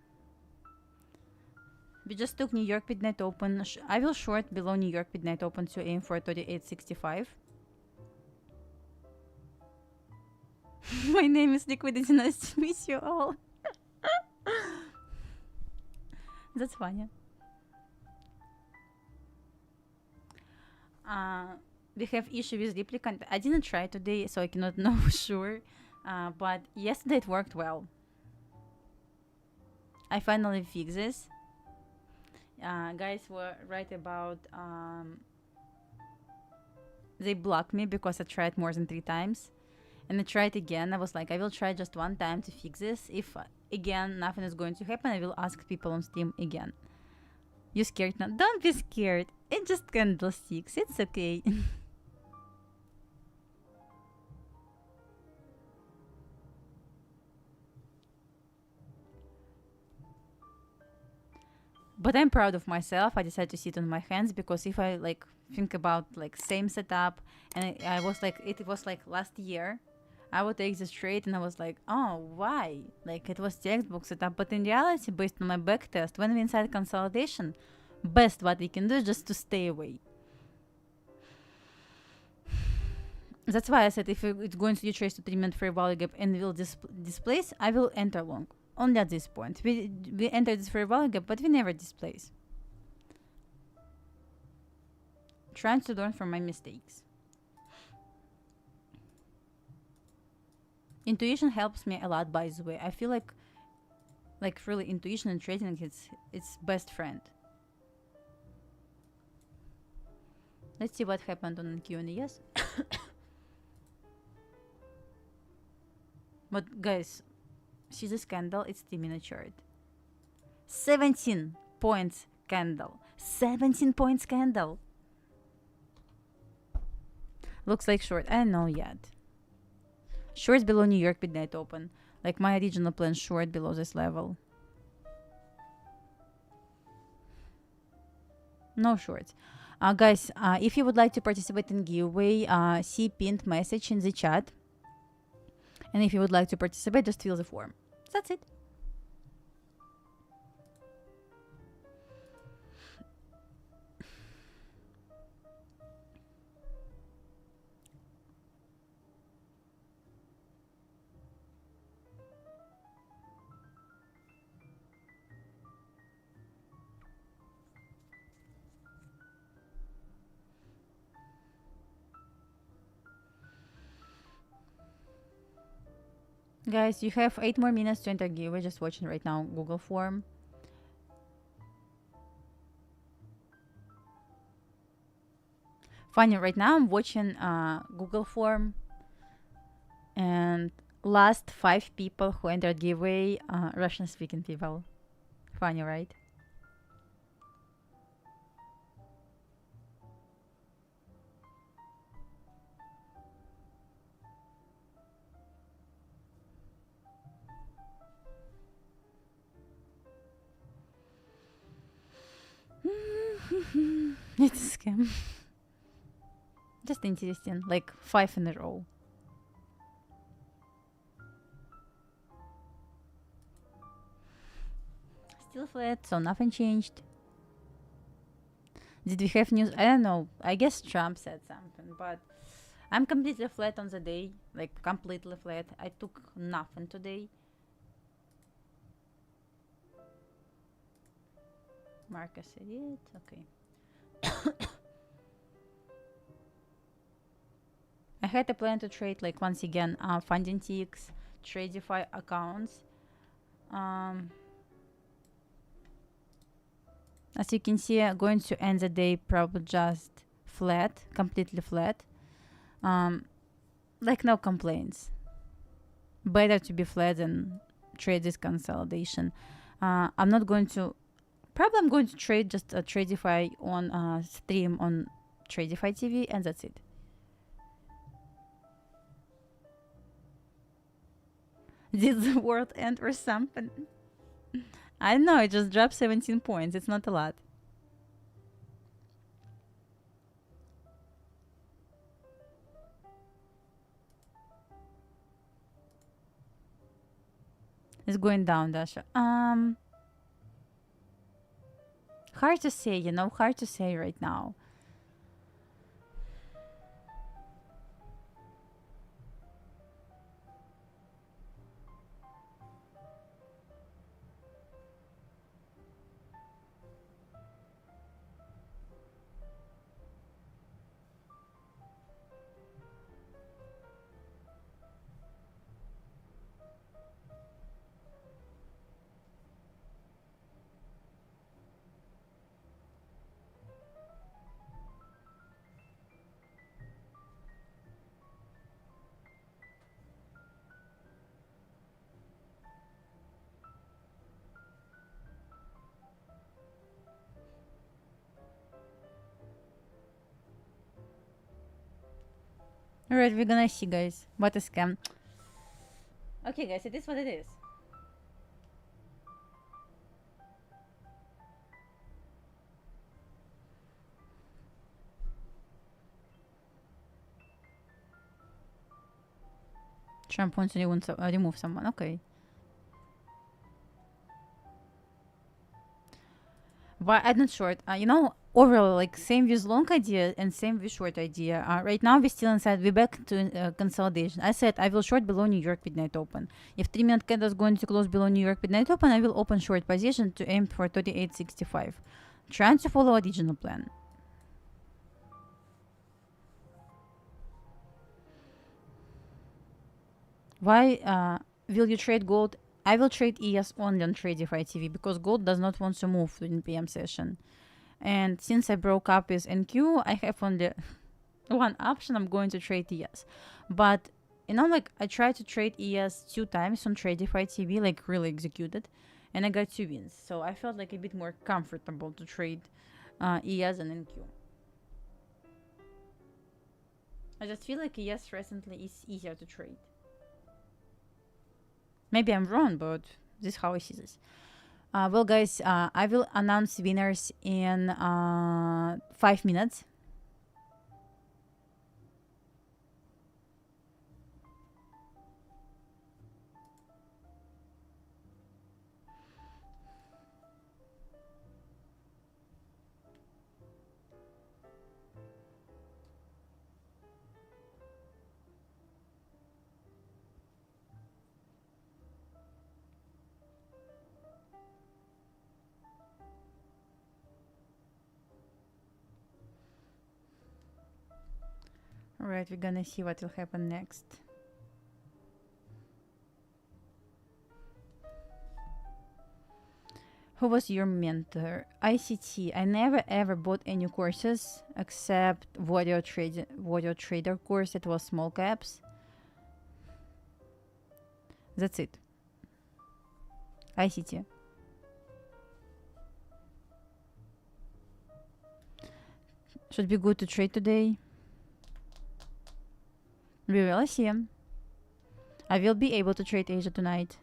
We just took New York midnight open. I will short below New York midnight open to aim for 38.65. My name is Liquidity. Nice to meet you all. That's funny. We have issue with Replikanto. I didn't try today, so I cannot know for sure. But yesterday it worked well. I finally fixed this. Guys were right about they blocked me because I tried more than 3 times, and I tried again. I was like, I will try just 1 time to fix this. If again nothing is going to happen, I will ask people on Steam again. You scared now? Don't be scared. It's just candlesticks. It's okay. But I'm proud of myself. I decided to sit on my hands because if I like think about like same setup, and I was like, it was like last year, I would take this trade and I was like, oh, why? Like it was textbook setup. But in reality, based on my backtest, when we inside consolidation, best what we can do is just to stay away. That's why I said if it's going to do trace to 3-minute fair value gap and will displace, I will enter long. Only at this point. We entered this fair value gap, but we never displace. Trying to learn from my mistakes. Intuition helps me a lot, by the way. I feel like really intuition and trading, it's best friend. Let's see what happened on Q&As. But guys, see this candle? It's 3-minute chart. 17 points candle. 17 points candle. Looks like short. I don't know yet. Short below New York midnight open. Like my original plan, short below this level. No shorts. Guys, if you would like to participate in giveaway, see pinned message in the chat. And if you would like to participate, just fill the form. That's it. Guys, you have 8 more minutes to enter giveaway. Just watching right now Google form. Funny, right now I'm watching Google form, and last 5 people who entered giveaway, Russian speaking people. Funny, right? It's a scam. Just interesting, like 5 in a row. Still flat, so nothing changed. Did we have news? I don't know. I guess Trump said something, but I'm completely flat on the day. Like completely flat. I took nothing today. Marcus said it. Okay. I had a plan to trade like once again funding ticks, TradeFi accounts. As you can see, I'm going to end the day probably just flat, completely flat. Like no complaints. Better to be flat than trade this consolidation. I'm not going to. Probably I'm going to trade just a TradeFi on stream on TradeFi TV, and that's it. Did the world end or something? I don't know. It just dropped 17 points. It's not a lot. It's going down, Dasha. Hard to say, you know, hard to say right now. Alright, we're gonna see, guys. What a scam. Okay, guys, it is what it is. Trump wants to remove someone. Okay. But I'm not sure. You know, overall, like same with long idea and same with short idea. Right now we're still inside. We're back to consolidation. I said I will short below New York midnight open. If 3-minute candle is going to close below New York midnight open, I will open short position to aim for 38.65. Trying to follow a regional plan. Why will you trade gold? I will trade ES only on TradingView TV because gold does not want to move during PM session. And since I broke up with NQ, I have only one option. I'm going to trade ES. But, you know, like I tried to trade ES 2 times on TradingView TV, like really executed. And I got 2 wins. So I felt like a bit more comfortable to trade ES and NQ. I just feel like ES recently is easier to trade. Maybe I'm wrong, but this is how I see this. Well, guys, I will announce winners in 5 minutes. Alright, we're gonna see what will happen next. Who was your mentor? ICT. I never ever bought any courses except Warrior Trader course. It was small caps. That's it. ICT. Should be good to trade today. We will see. I will be able to trade Asia tonight.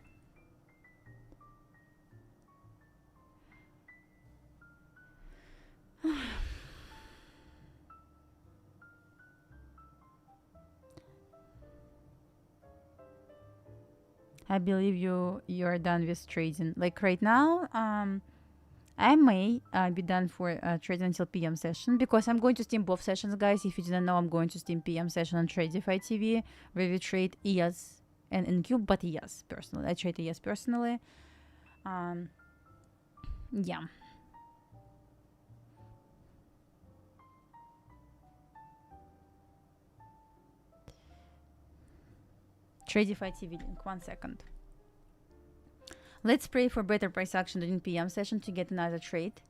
I believe you're done with trading. Like right now, I may be done for trading until PM session because I'm going to stream both sessions, guys. If you didn't know, I'm going to stream PM session on TradingView TV where we trade ES and NQ, but ES personally. I trade ES personally. Yeah. TradingView TV link. 1 second. Let's pray for better price action during PM session to get another trade.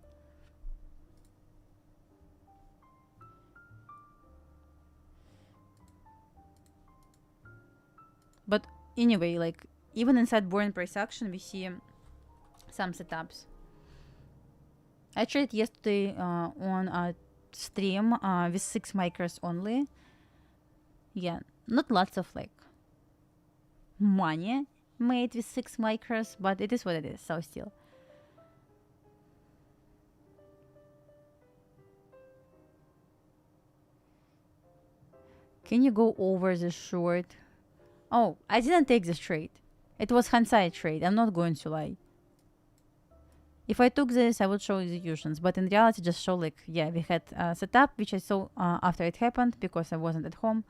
But anyway, like even inside boring price action, we see some setups. I traded yesterday on a stream with 6 micros only. Yeah, not lots of like money made with 6 micros, but it is what it is, so still. Can you go over the short? Oh, I didn't take this trade. It was Hindsight trade. I'm not going to lie. If I took this, I would show executions, but in reality, just show like, yeah, we had setup, which I saw after it happened because I wasn't at home.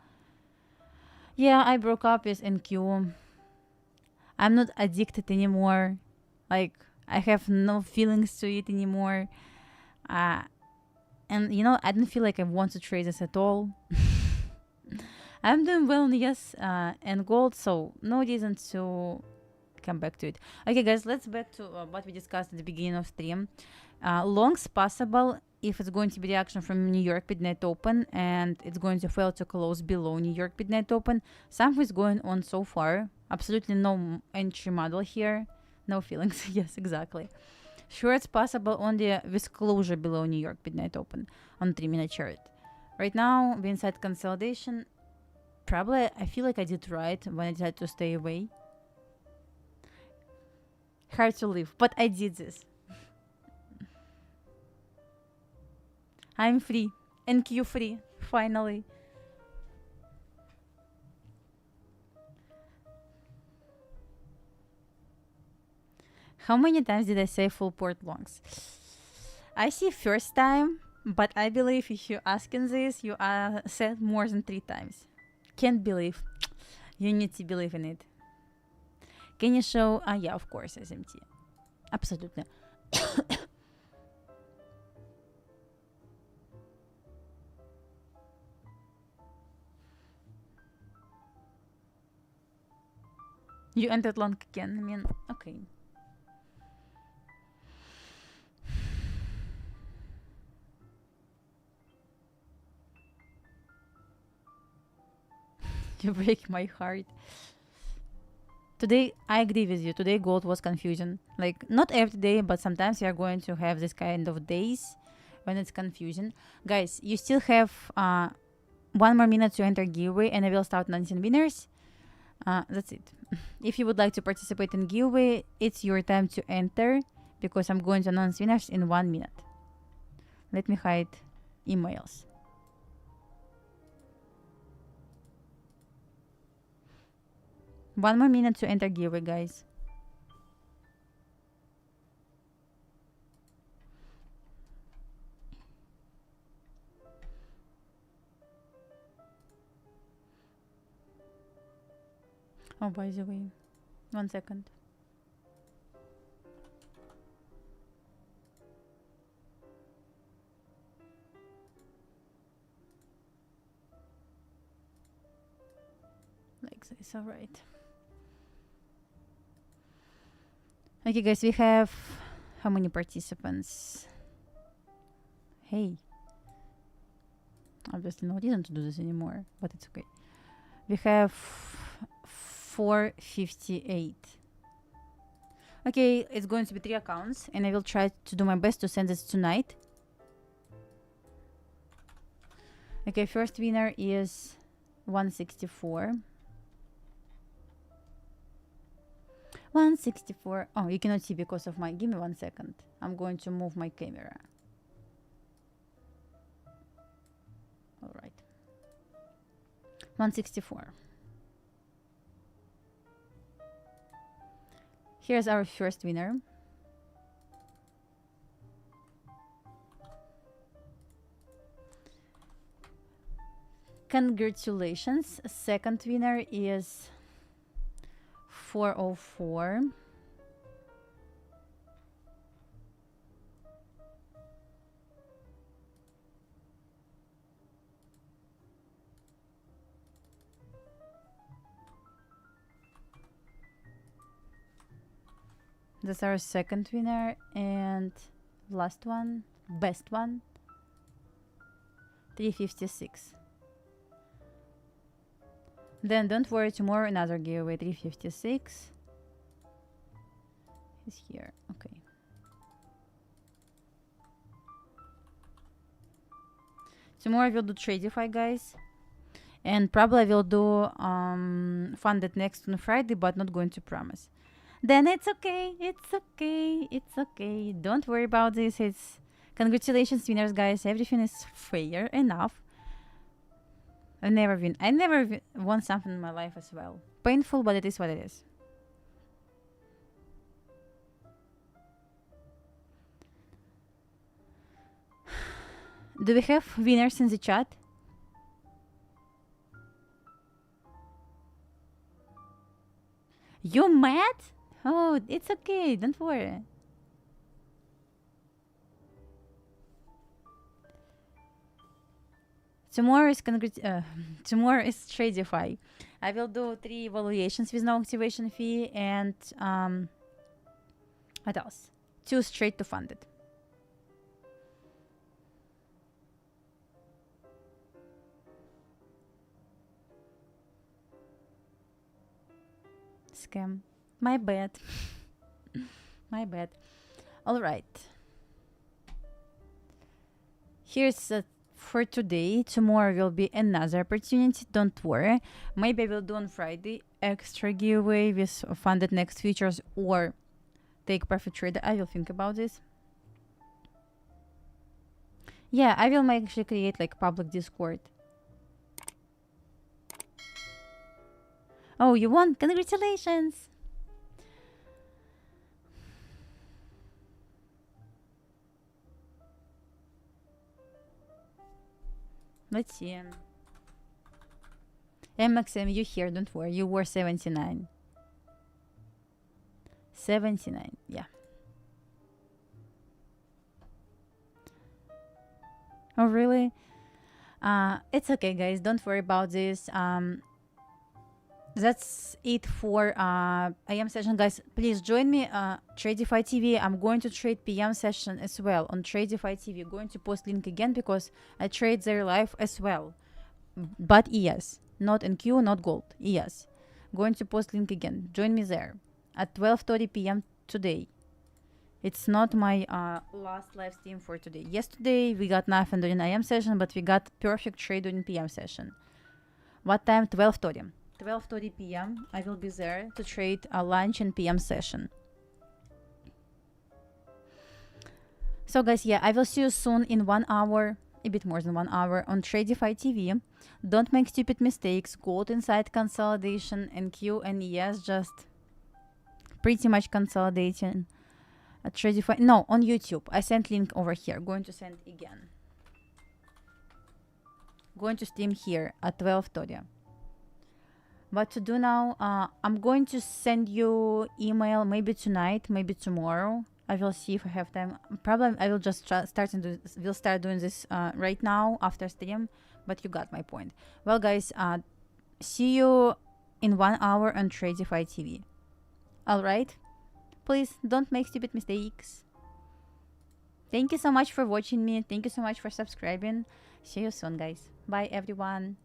Yeah, I broke up with NQ. I'm not addicted anymore. Like, I have no feelings to it anymore. And you know, I don't feel like I want to trade this at all. I'm doing well in yes and gold, so no reason to come back to it. Okay, guys, let's back to what we discussed at the beginning of stream. Longs possible if it's going to be reaction from New York midnight open and it's going to fail to close below New York midnight open. Something is going on so far. Absolutely no entry model here. No feelings. Yes, exactly. Sure, it's possible only with closure below New York midnight open on 3-minute chart. Right now, we're inside consolidation. Probably, I feel like I did right when I decided to stay away. Hard to live, but I did this. I'm free. NQ free, finally. How many times did I say full port longs? I see first time, but I believe if you're asking this, you said more than 3 times. Can't believe. You need to believe in it. Can you show? Yeah, of course, SMT. Absolutely. You entered long again. I mean, okay. You break my heart. Today, I agree with you. Today, gold was confusion. Like, not every day, but sometimes we are going to have this kind of days when it's confusion. Guys, you still have 1 more minute to enter giveaway, and I will start announcing winners. That's it. If you would like to participate in giveaway, it's your time to enter because I'm going to announce winners in 1 minute. Let me hide emails. One more minute to enter giveaway, guys. Oh, by the way, 1 second. Like this, all right. Okay, guys, we have how many participants? Hey. Obviously, no reason to do this anymore, but it's okay. We have 458. Okay, it's going to be 3 accounts, and I will try to do my best to send this tonight. Okay, first winner is 164. 164. Oh, you cannot see because of my... Give me 1 second. I'm going to move my camera. All right. 164. Here's our first winner. Congratulations. Second winner is 404. That's our second winner, and last one, best one, 356. Then don't worry, tomorrow another giveaway, 356 is here. Okay. Tomorrow I will do Tradify, guys, and probably I will do Funded next on Friday, but not going to promise. Then it's okay. It's okay. It's okay. Don't worry about this. It's congratulations, winners, guys. Everything is fair enough. I never won something in my life as well. Painful, but it is what it is. Do we have winners in the chat? You mad? Oh, it's okay. Don't worry. Tomorrow is tomorrow is Tradify. I will do 3 evaluations with no activation fee and what else? 2 straight to funded. Scam. My bad. My bad. All right. Here's for today. Tomorrow will be another opportunity. Don't worry. Maybe I will do on Friday extra giveaway with funded next features or take profit trade. I will think about this. Yeah, I will actually create like public Discord. Oh, you won! Congratulations! Let's see. MXM, you here, don't worry. You were 79. 79, yeah. Oh, really? It's okay, guys. Don't worry about this. That's it for AM session, guys. Please join me Tradify TV. I'm going to trade PM session as well on Tradify TV. Going to post link again because I trade there live as well, but ES, not NQ, not gold. ES. Going to post link again. Join me there at 12:30 PM today. It's not my last live stream for today. Yesterday we got nothing during AM session, but we got perfect trade during PM session. What time? 12:30. 12:30 PM. I will be there to trade a lunch and PM session. So guys, yeah, I will see you soon in 1 hour, a bit more than 1 hour on Tradify TV. Don't make stupid mistakes. Gold inside consolidation and Q and ES just pretty much consolidating. Tradify, no, on YouTube. I sent link over here. Going to send again. Going to stream here at 12:30. What to do now? I'm going to send you email maybe tonight, maybe tomorrow. I will see if I have time. Probably I will just start doing this right now after stream. But you got my point. Well, guys, see you in 1 hour on Tradify TV. All right. Please don't make stupid mistakes. Thank you so much for watching me. Thank you so much for subscribing. See you soon, guys. Bye, everyone.